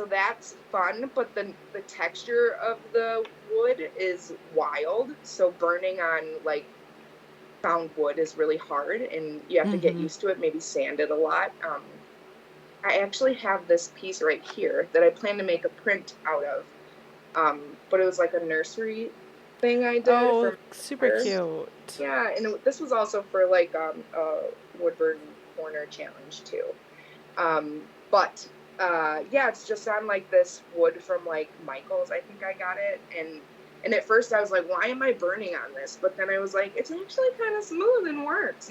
Speaker 1: that's fun, but the texture of the wood is wild. So burning on like found wood is really hard, and you have to get
Speaker 2: Mm-hmm.
Speaker 1: used to it. Maybe sand it a lot. I actually have this piece right here that I plan to make a print out of. But it was like a nursery thing I did
Speaker 2: Oh,
Speaker 1: for
Speaker 2: super
Speaker 1: my.
Speaker 2: cute.
Speaker 1: Yeah, and this was also for like a woodburn corner challenge too. But yeah, it's just on like this wood from like Michael's. I think I got it, and at first I was like, why am I burning on this? But then I was like, it's actually kind of smooth and works.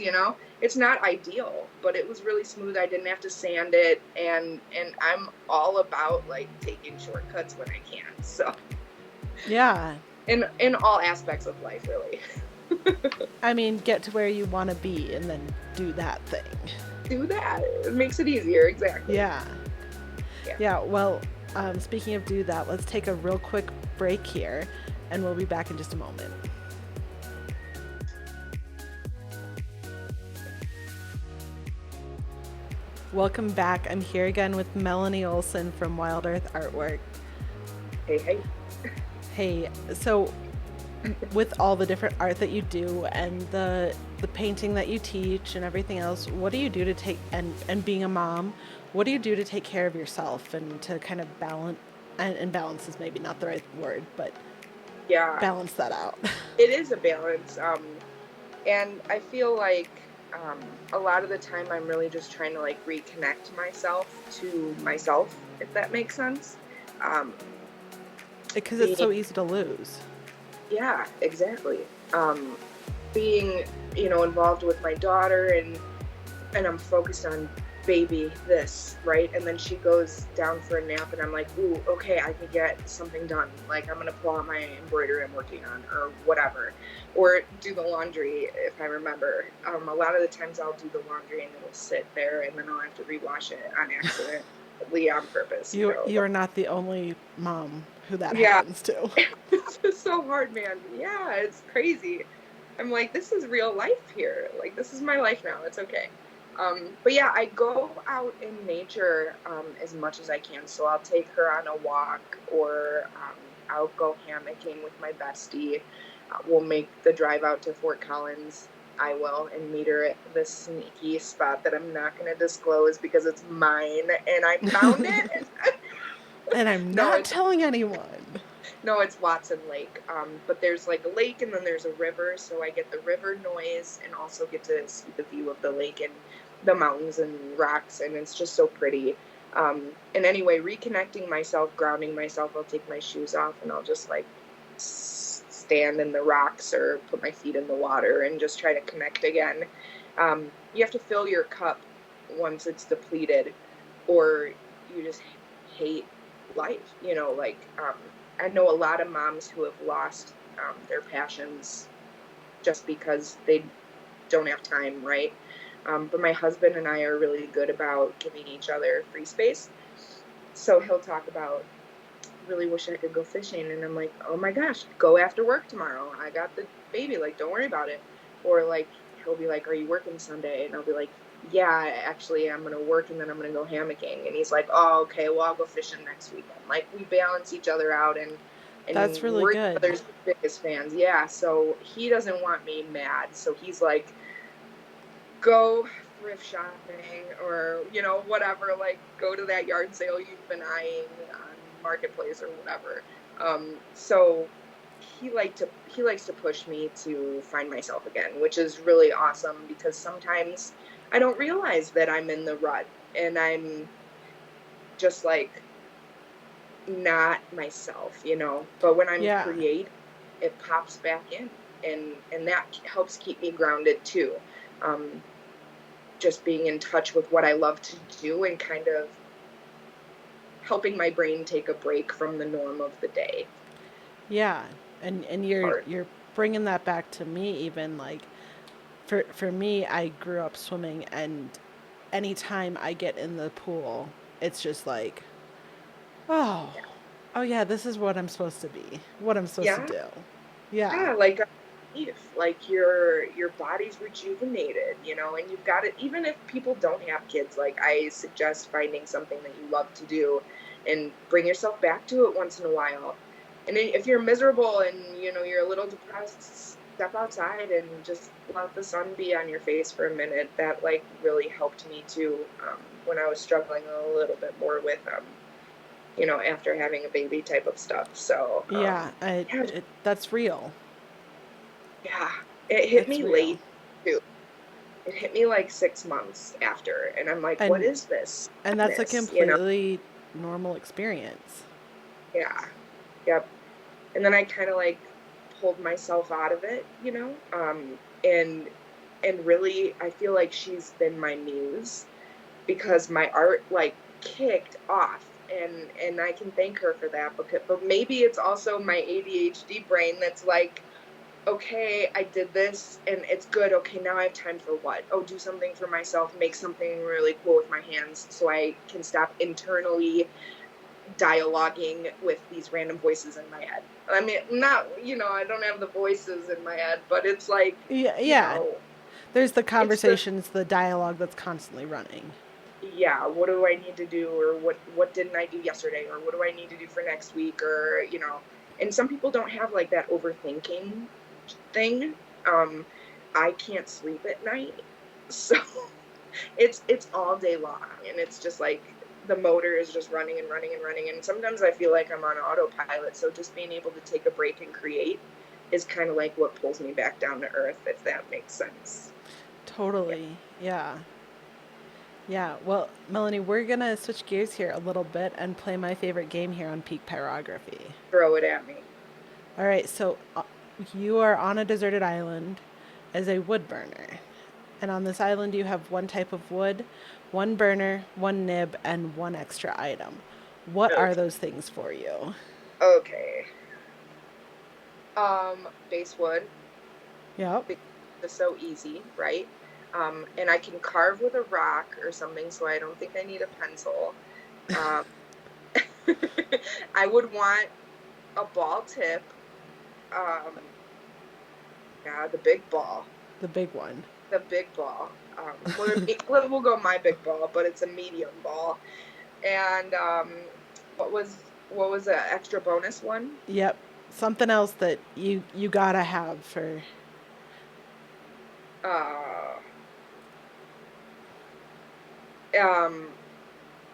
Speaker 1: It's not ideal, but it was really smooth. I didn't have to sand it, and I'm all about like taking shortcuts when I can. So
Speaker 2: Yeah.
Speaker 1: in all aspects of life, really.
Speaker 2: I mean, get to where you want to be and then do that thing.
Speaker 1: Do that. It makes it easier. Exactly.
Speaker 2: Yeah.
Speaker 1: Yeah.
Speaker 2: Yeah. Well, speaking of do that, let's take a real quick break here and we'll be back in just a moment. Welcome back. I'm here again with Melanie Oleson from Wild Earth Artwork.
Speaker 1: Hey.
Speaker 2: Hey, so with all the different art that you do and the painting that you teach and everything else, what do you do to take and being a mom, what do you do to take care of yourself and to kind of balance and balance is maybe not the right word, but
Speaker 1: Yeah,
Speaker 2: balance that out?
Speaker 1: it is a balance. And I feel like a lot of the time I'm really just trying to like reconnect myself to myself, if that makes sense. Um,
Speaker 2: Because it's
Speaker 1: being,
Speaker 2: so easy to lose.
Speaker 1: yeah, exactly. Being, involved with my daughter and I'm focused on baby this, right? And then she goes down for a nap and I'm like, ooh, okay, I can get something done. Like I'm gonna pull out my embroidery I'm working on or whatever. Or do the laundry if I remember. A lot of the times I'll do the laundry and it'll sit there and then I'll have to rewash it on accident. On purpose,
Speaker 2: You're not the only mom who that
Speaker 1: Yeah,
Speaker 2: happens to.
Speaker 1: it's just so hard, man. Yeah, it's crazy. I'm like, this is real life here. Like, this is my life now. It's okay. But yeah, I go out in nature as much as I can. So I'll take her on a walk or I'll go hammocking with my bestie. We'll make the drive out to Fort Collins I will, and meet her at this sneaky spot that I'm not going to disclose because it's mine and I found it.
Speaker 2: And I'm
Speaker 1: No,
Speaker 2: not telling anyone.
Speaker 1: no, it's Watson Lake. But there's like a lake and then there's a river, so I get the river noise and also get to see the view of the lake and the mountains and rocks, and it's just so pretty. And anyway, reconnecting myself, grounding myself, I'll take my shoes off and I'll just like stand in the rocks or put my feet in the water and just try to connect again. You have to fill your cup once it's depleted, or you just hate life. I know a lot of moms who have lost their passions just because they don't have time, right? But my husband and I are really good about giving each other free space. So he'll talk about, really wish I could go fishing. And I'm like, oh my gosh, go after work tomorrow. I got the baby. Like, don't worry about it. Or like, he'll be like, are you working Sunday? And I'll be like, yeah, actually, I'm going to work and then I'm going to go hammocking. And he's like, oh, okay, well, I'll go fishing next weekend. Like, we balance each other out, and
Speaker 2: That's really
Speaker 1: we're each
Speaker 2: good.
Speaker 1: other's biggest fans. Yeah. So he doesn't want me mad. So he's like, go thrift shopping or, whatever, like go to that yard sale you've been eyeing on Marketplace or whatever. So he likes to push me to find myself again, which is really awesome because sometimes I don't realize that I'm in the rut and I'm just like not myself, but when I'm
Speaker 2: Yeah.
Speaker 1: creating, it pops back in, and that helps keep me grounded too. Um, just being in touch with what I love to do and kind of helping my brain take a break from the norm of the day.
Speaker 2: Yeah. And you're
Speaker 1: Part.
Speaker 2: you're bringing that back to me even like for me I grew up swimming, and anytime I get in the pool, it's just like, oh,
Speaker 1: Yeah.
Speaker 2: oh yeah, this is what I'm supposed to be. What I'm supposed to
Speaker 1: Yeah.
Speaker 2: do. Yeah.
Speaker 1: Yeah. Like, if like your body's rejuvenated, and you've got it, even if people don't have kids, like I suggest finding something that you love to do and bring yourself back to it once in a while. And then if you're miserable and you're a little depressed, step outside and just let the sun be on your face for a minute. That like really helped me too, when I was struggling a little bit more with after having a baby type of stuff. So
Speaker 2: Yeah,
Speaker 1: yeah,
Speaker 2: that's real.
Speaker 1: yeah, it hit
Speaker 2: It's
Speaker 1: me
Speaker 2: real.
Speaker 1: late too. It hit me like 6 months after, and I'm like, what
Speaker 2: And
Speaker 1: is this
Speaker 2: and that's a
Speaker 1: sadness?
Speaker 2: completely normal experience.
Speaker 1: Yeah, yep. And then I kind of like pulled myself out of it, and really I feel like she's been my muse because my art like kicked off, and I can thank her for that. But maybe it's also my ADHD brain that's like, okay, I did this and it's good. Okay, now I have time for what? Oh, do something for myself, make something really cool with my hands so I can stop internally dialoguing with these random voices in my head. I mean, not, I don't have the voices in my head, but it's like,
Speaker 2: Yeah, yeah. There's the
Speaker 1: it's the,
Speaker 2: conversations, the dialogue that's constantly running.
Speaker 1: yeah, what do I need to do, or what didn't I do yesterday, or what do I need to do for next week, or and some people don't have like that overthinking thing. um I can't sleep at night, so it's all day long, and it's just like the motor is just running and running and running, and sometimes I feel like I'm on autopilot, so just being able to take a break and create is kind of like what pulls me back down to earth, if that makes sense. Yeah,
Speaker 2: Totally. Yeah. Yeah. Well, Melanie, we're going to switch gears here a little bit and play my favorite game here on Peak Pyrography.
Speaker 1: throw it at me.
Speaker 2: All right. So you are on a deserted island as a wood burner. And on this island, you have one type of wood, one burner, one nib, and one extra item. What are
Speaker 1: Okay.
Speaker 2: those things for you?
Speaker 1: Okay. Basswood,
Speaker 2: Yep.
Speaker 1: because it's so easy, right? And I can carve with a rock or something, so I don't think I need a pencil. Um, I would want a ball tip. Um, yeah, the big ball,
Speaker 2: The big one.
Speaker 1: the big ball. We'll go my big ball, but it's a medium ball. And what was the extra bonus one?
Speaker 2: Yep. Something else that you gotta have for.
Speaker 1: uh, um,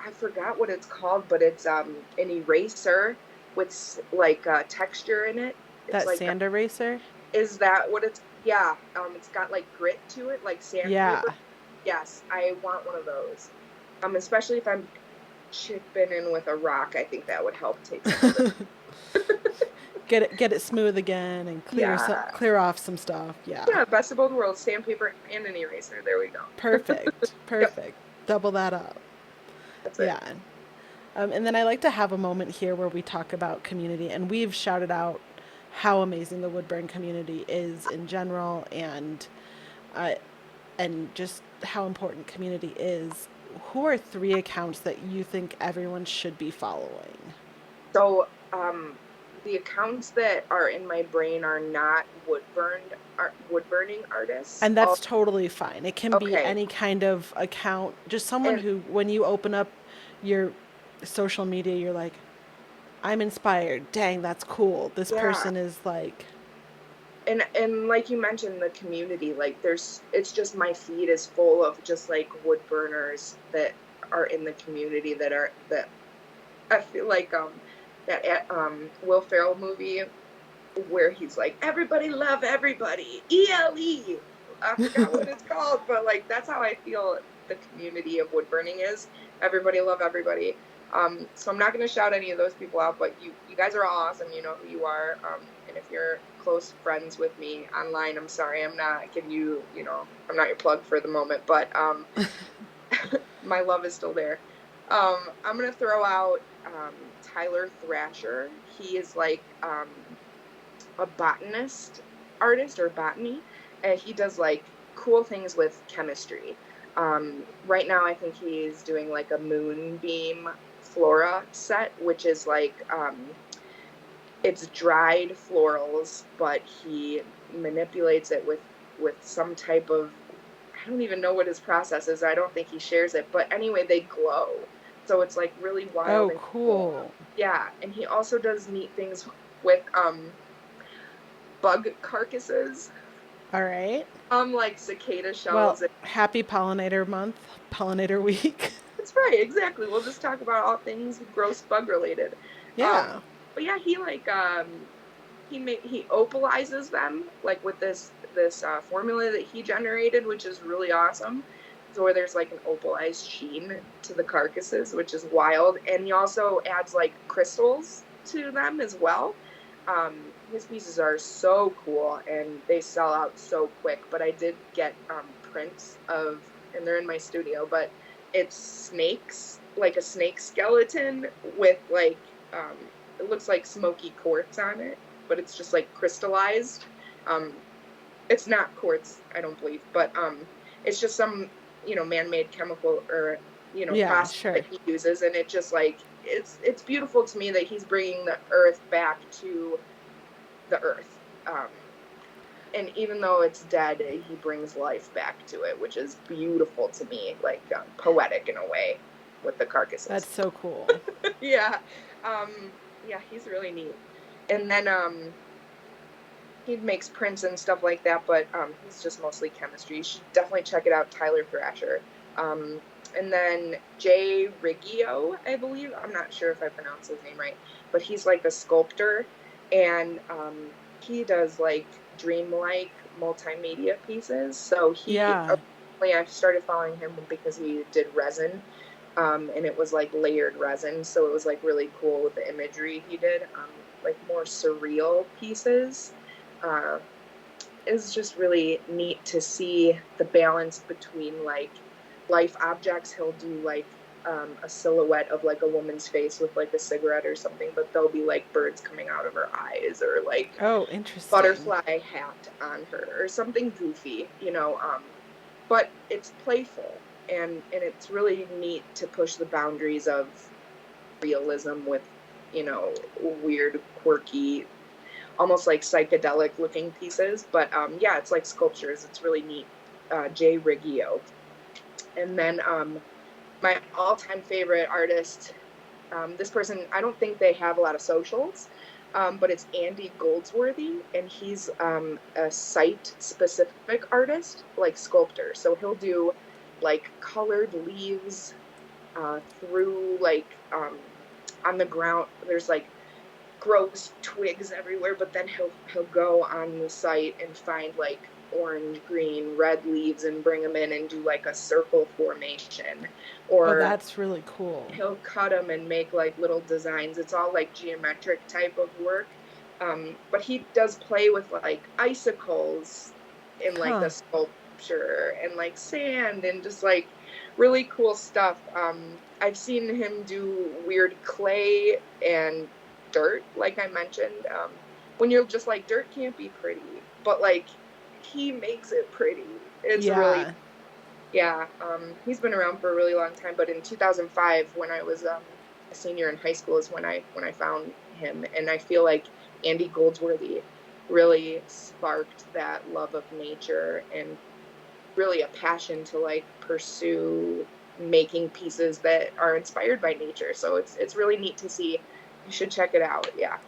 Speaker 1: I forgot what it's called, but it's an eraser with like texture in it. It's
Speaker 2: That
Speaker 1: like
Speaker 2: sand eraser?
Speaker 1: is that what it's? Yeah, it's got like grit to it, like
Speaker 2: Yeah.
Speaker 1: sandpaper. Yes, I want one of those. Especially if I'm chipping in with a rock, I think that would help take some of the.
Speaker 2: Get it smooth again and
Speaker 1: Yeah,
Speaker 2: clear off some stuff. Yeah.
Speaker 1: yeah, best of both worlds: sandpaper and an eraser. There we go.
Speaker 2: Perfect.
Speaker 1: Yep,
Speaker 2: Perfect. Double that up.
Speaker 1: that's it.
Speaker 2: Yeah. And then I like to have a moment here where we talk about community, and we've shouted out how amazing the Woodburn community is in general, uh, and just how important community is. Who are three accounts that you think everyone should be following?
Speaker 1: So, the accounts that are in my brain are not wood burning artists.
Speaker 2: And
Speaker 1: Oh,
Speaker 2: that's totally fine. It can be
Speaker 1: okay.
Speaker 2: any kind of account, just someone
Speaker 1: And
Speaker 2: who, when you open up your social media, you're like, I'm inspired. Dang, that's cool. This
Speaker 1: yeah,
Speaker 2: person is like,
Speaker 1: and like you mentioned, the community, like it's just my feed is full of just like wood burners that are in the community that I feel like that Will Ferrell movie where he's like, everybody love everybody, ELE. I forgot what it's called, but like that's how I feel the community of wood burning is. Everybody love everybody. So I'm not going to shout any of those people out, but you guys are all awesome. You know who you are. And if you're close friends with me online, I'm sorry, I'm not giving you, I'm not your plug for the moment, but my love is still there. I'm going to throw out Tyler Thrasher. He is like a botanist artist or botany. And he does like cool things with chemistry. Right now, I think he's doing like a moonbeam flora set, which is like it's dried florals, but he manipulates it with some type of I don't even know what his process is. I don't think he shares it, but anyway, they glow. So it's like really wild
Speaker 2: oh,
Speaker 1: and cool.
Speaker 2: cool.
Speaker 1: Yeah, and he also does neat things with bug carcasses,
Speaker 2: All right.
Speaker 1: like cicada
Speaker 2: Well,
Speaker 1: shells.
Speaker 2: happy pollinator month, pollinator week.
Speaker 1: That's right, exactly. We'll just talk about all things gross bug related.
Speaker 2: Yeah.
Speaker 1: But yeah, he like he opalizes them like with this formula that he generated, which is really awesome. So where there's like an opalized sheen to the carcasses, which is wild, and he also adds like crystals to them as well. His pieces are so cool and they sell out so quick. But I did get prints of, and they're in my studio, but it's snakes, like a snake skeleton with like it looks like smoky quartz on it, but it's just like crystallized. Um, it's not quartz, I don't believe, but it's just some man-made chemical or
Speaker 2: Yeah,
Speaker 1: process
Speaker 2: sure.
Speaker 1: that he uses, and it just like it's beautiful to me that he's bringing the earth back to the earth. And even though it's dead, he brings life back to it, which is beautiful to me, like poetic in a way with the
Speaker 2: That's
Speaker 1: carcasses.
Speaker 2: so cool.
Speaker 1: Yeah, yeah, he's really neat. And then he makes prints and stuff like that, but he's just mostly chemistry. You should definitely check it out, Tyler Thrasher. Um, and then Jay Riggio, I believe. I'm not sure if I pronounced his name right, but he's like a sculptor, and he does like dreamlike multimedia pieces. So
Speaker 2: Yeah.
Speaker 1: I started following him because he did resin, and it was like layered resin, so it was like really cool with the imagery he did, like more surreal pieces. Uh, it's just really neat to see the balance between like life objects. He'll do like a silhouette of like a woman's face with like a cigarette or something, but there'll be like birds coming out of her eyes or like
Speaker 2: Oh, interesting.
Speaker 1: butterfly hat on her or something goofy. But it's playful and it's really neat to push the boundaries of realism with weird, quirky, almost like psychedelic looking pieces. But yeah, it's like sculptures. It's really neat. Jay Riggio. And then my all-time favorite artist, this person, I don't think they have a lot of socials, but it's Andy Goldsworthy, and he's a site-specific artist, like sculptor. So he'll do like colored leaves through like on the ground. There's like gross twigs everywhere, but then he'll go on the site and find like orange, green, red leaves and bring them in and do like a circle formation.
Speaker 2: Oh,
Speaker 1: Or
Speaker 2: that's really cool.
Speaker 1: he'll cut them and make like little designs. It's all like geometric type of work. But he does play with like icicles in like
Speaker 2: Huh.
Speaker 1: a sculpture and like sand and just like really cool stuff. I've seen him do weird clay and dirt, like I mentioned. When you're just like, dirt can't be pretty, but like he makes it pretty. It's really,
Speaker 2: Yeah.
Speaker 1: yeah. He's been around for a really long time, but in 2005, when I was a senior in high school, is when I found him, and I feel like Andy Goldsworthy really sparked that love of nature and really a passion to like pursue making pieces that are inspired by nature. So it's really neat to see. You should check it out. Yeah.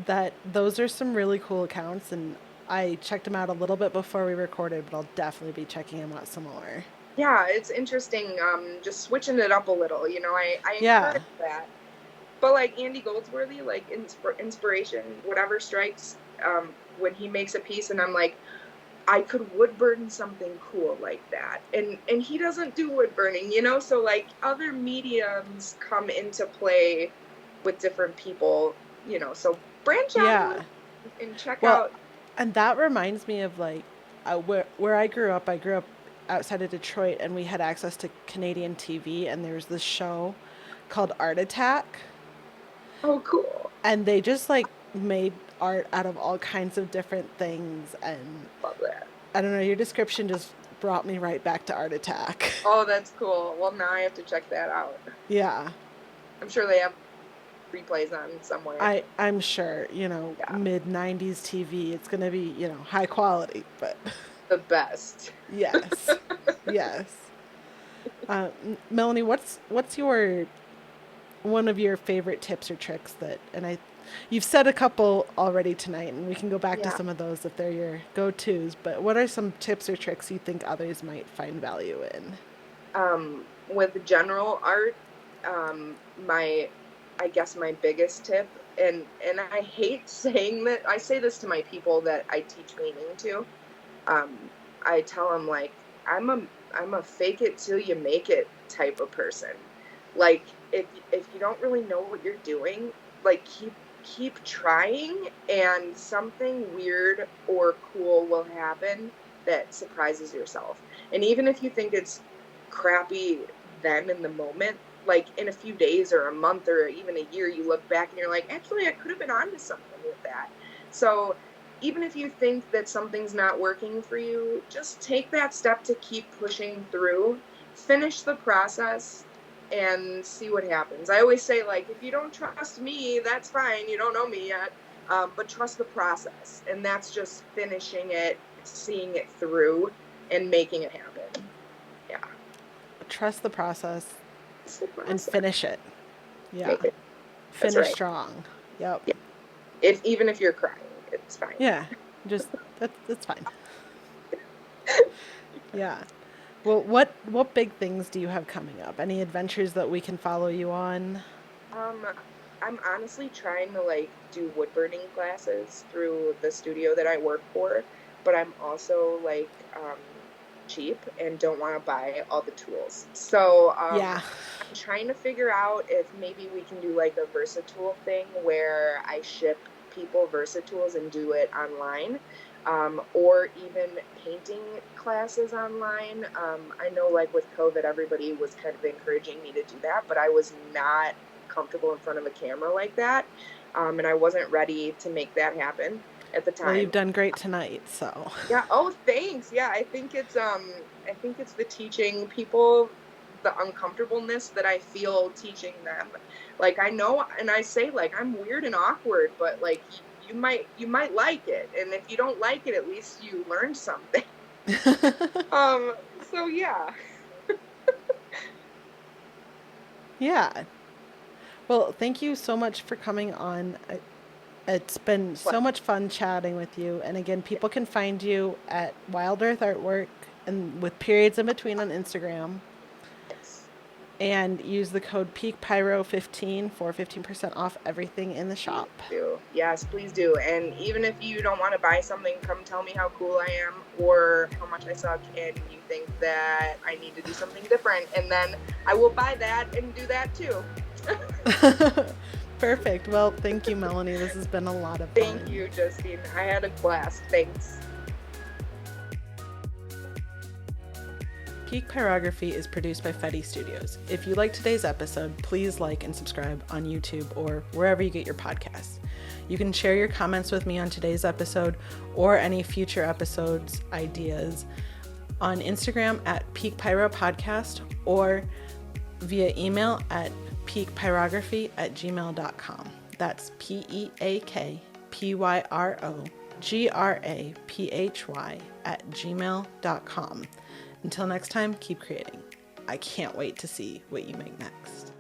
Speaker 2: That those are some really cool accounts, and I checked them out a little bit before we recorded, but I'll definitely be checking them out some more.
Speaker 1: Yeah, it's interesting. Just switching it up a little. I
Speaker 2: Yeah.
Speaker 1: encourage that. But like Andy Goldsworthy, like inspiration, whatever strikes, when he makes a piece, and I'm like, I could wood burn something cool like that. And he doesn't do wood burning. So like other mediums come into play with different people. So branch out a
Speaker 2: Yeah.
Speaker 1: little and check
Speaker 2: Well,
Speaker 1: out.
Speaker 2: and that reminds me of like where I grew up outside of Detroit, and we had access to Canadian TV, and there was this show called Art Attack,
Speaker 1: Oh, cool.
Speaker 2: and they just like made art out of all kinds of different things. And
Speaker 1: Love that.
Speaker 2: I don't know, your description just brought me right back to Art Attack.
Speaker 1: Oh, that's cool. Well, now I have to check that out.
Speaker 2: Yeah.
Speaker 1: I'm sure they have replays on somewhere.
Speaker 2: I'm sure,
Speaker 1: Yeah,
Speaker 2: mid 90s TV, it's going to be, high quality, but
Speaker 1: the best.
Speaker 2: yes. Yes. Melanie, what's your one of your favorite tips or tricks that, and you've said a couple already tonight, and we can go back to
Speaker 1: Yeah.
Speaker 2: some of those if they're your go-tos, but what are some tips or tricks you think others might find value in?
Speaker 1: With general art, I guess my biggest tip, and I hate saying that. I say this to my people that I teach painting to. I tell them like I'm a fake it till you make it type of person. Like if you don't really know what you're doing, like keep trying, and something weird or cool will happen that surprises yourself. And even if you think it's crappy then in the moment, like in a few days or a month or even a year, you look back and you're like, actually, I could have been onto something with that. So even if you think that something's not working for you, just take that step to keep pushing through, finish the process, and see what happens. I always say, like, if you don't trust me, that's fine. You don't know me yet. But trust the process. And that's just finishing it, seeing it through, and making it happen. Yeah.
Speaker 2: Trust the process
Speaker 1: It's the
Speaker 2: and
Speaker 1: process.
Speaker 2: finish it. Yeah.
Speaker 1: Make it. That's
Speaker 2: Finish
Speaker 1: right.
Speaker 2: strong. Yep.
Speaker 1: Yeah. Even if you're crying, it's fine.
Speaker 2: Yeah. Just that's fine. Yeah. Well, what big things do you have coming up? Any adventures that we can follow you on?
Speaker 1: Um, I'm honestly trying to like do wood burning classes through the studio that I work for, but I'm also like cheap and don't want to buy all the tools. So
Speaker 2: Yeah.
Speaker 1: I'm trying to figure out if maybe we can do like a Versatool thing where I ship people Versatools and do it online. Or even painting classes online. I know, like with COVID, everybody was kind of encouraging me to do that, but I was not comfortable in front of a camera like that, and I wasn't ready to make that happen at the
Speaker 2: Well,
Speaker 1: time.
Speaker 2: you've done great tonight, so.
Speaker 1: Yeah. Oh, thanks. Yeah, I think it's the teaching people the uncomfortableness that I feel teaching them. Like I know, and I say like I'm weird and awkward, but like you might like it, and if you don't like it, at least you learned something. Um. So yeah.
Speaker 2: Yeah. Well, thank you so much for coming on. It's been so much fun chatting with you. And again, people can find you at Wild Earth Artwork and with periods in between on Instagram.
Speaker 1: Yes.
Speaker 2: And use the code PeakPyro15 for 15% off everything in the
Speaker 1: Please
Speaker 2: shop.
Speaker 1: do. Yes, please do. And even if you don't want to buy something, come tell me how cool I am or how much I suck and you think that I need to do something different. And then I will buy that and do that too.
Speaker 2: Perfect. Well, thank you, Melanie. This has been a lot of fun.
Speaker 1: Thank you, Justine. I had a blast. Thanks.
Speaker 2: Peak Pyrography is produced by Fetty Studios. If you like today's episode, please like and subscribe on YouTube or wherever you get your podcasts. You can share your comments with me on today's episode or any future episodes ideas on Instagram at Peak Pyro Podcast or via email at peakpyrography@gmail.com. That's peakpyrography@gmail.com. Until next time, keep creating. I can't wait to see what you make next.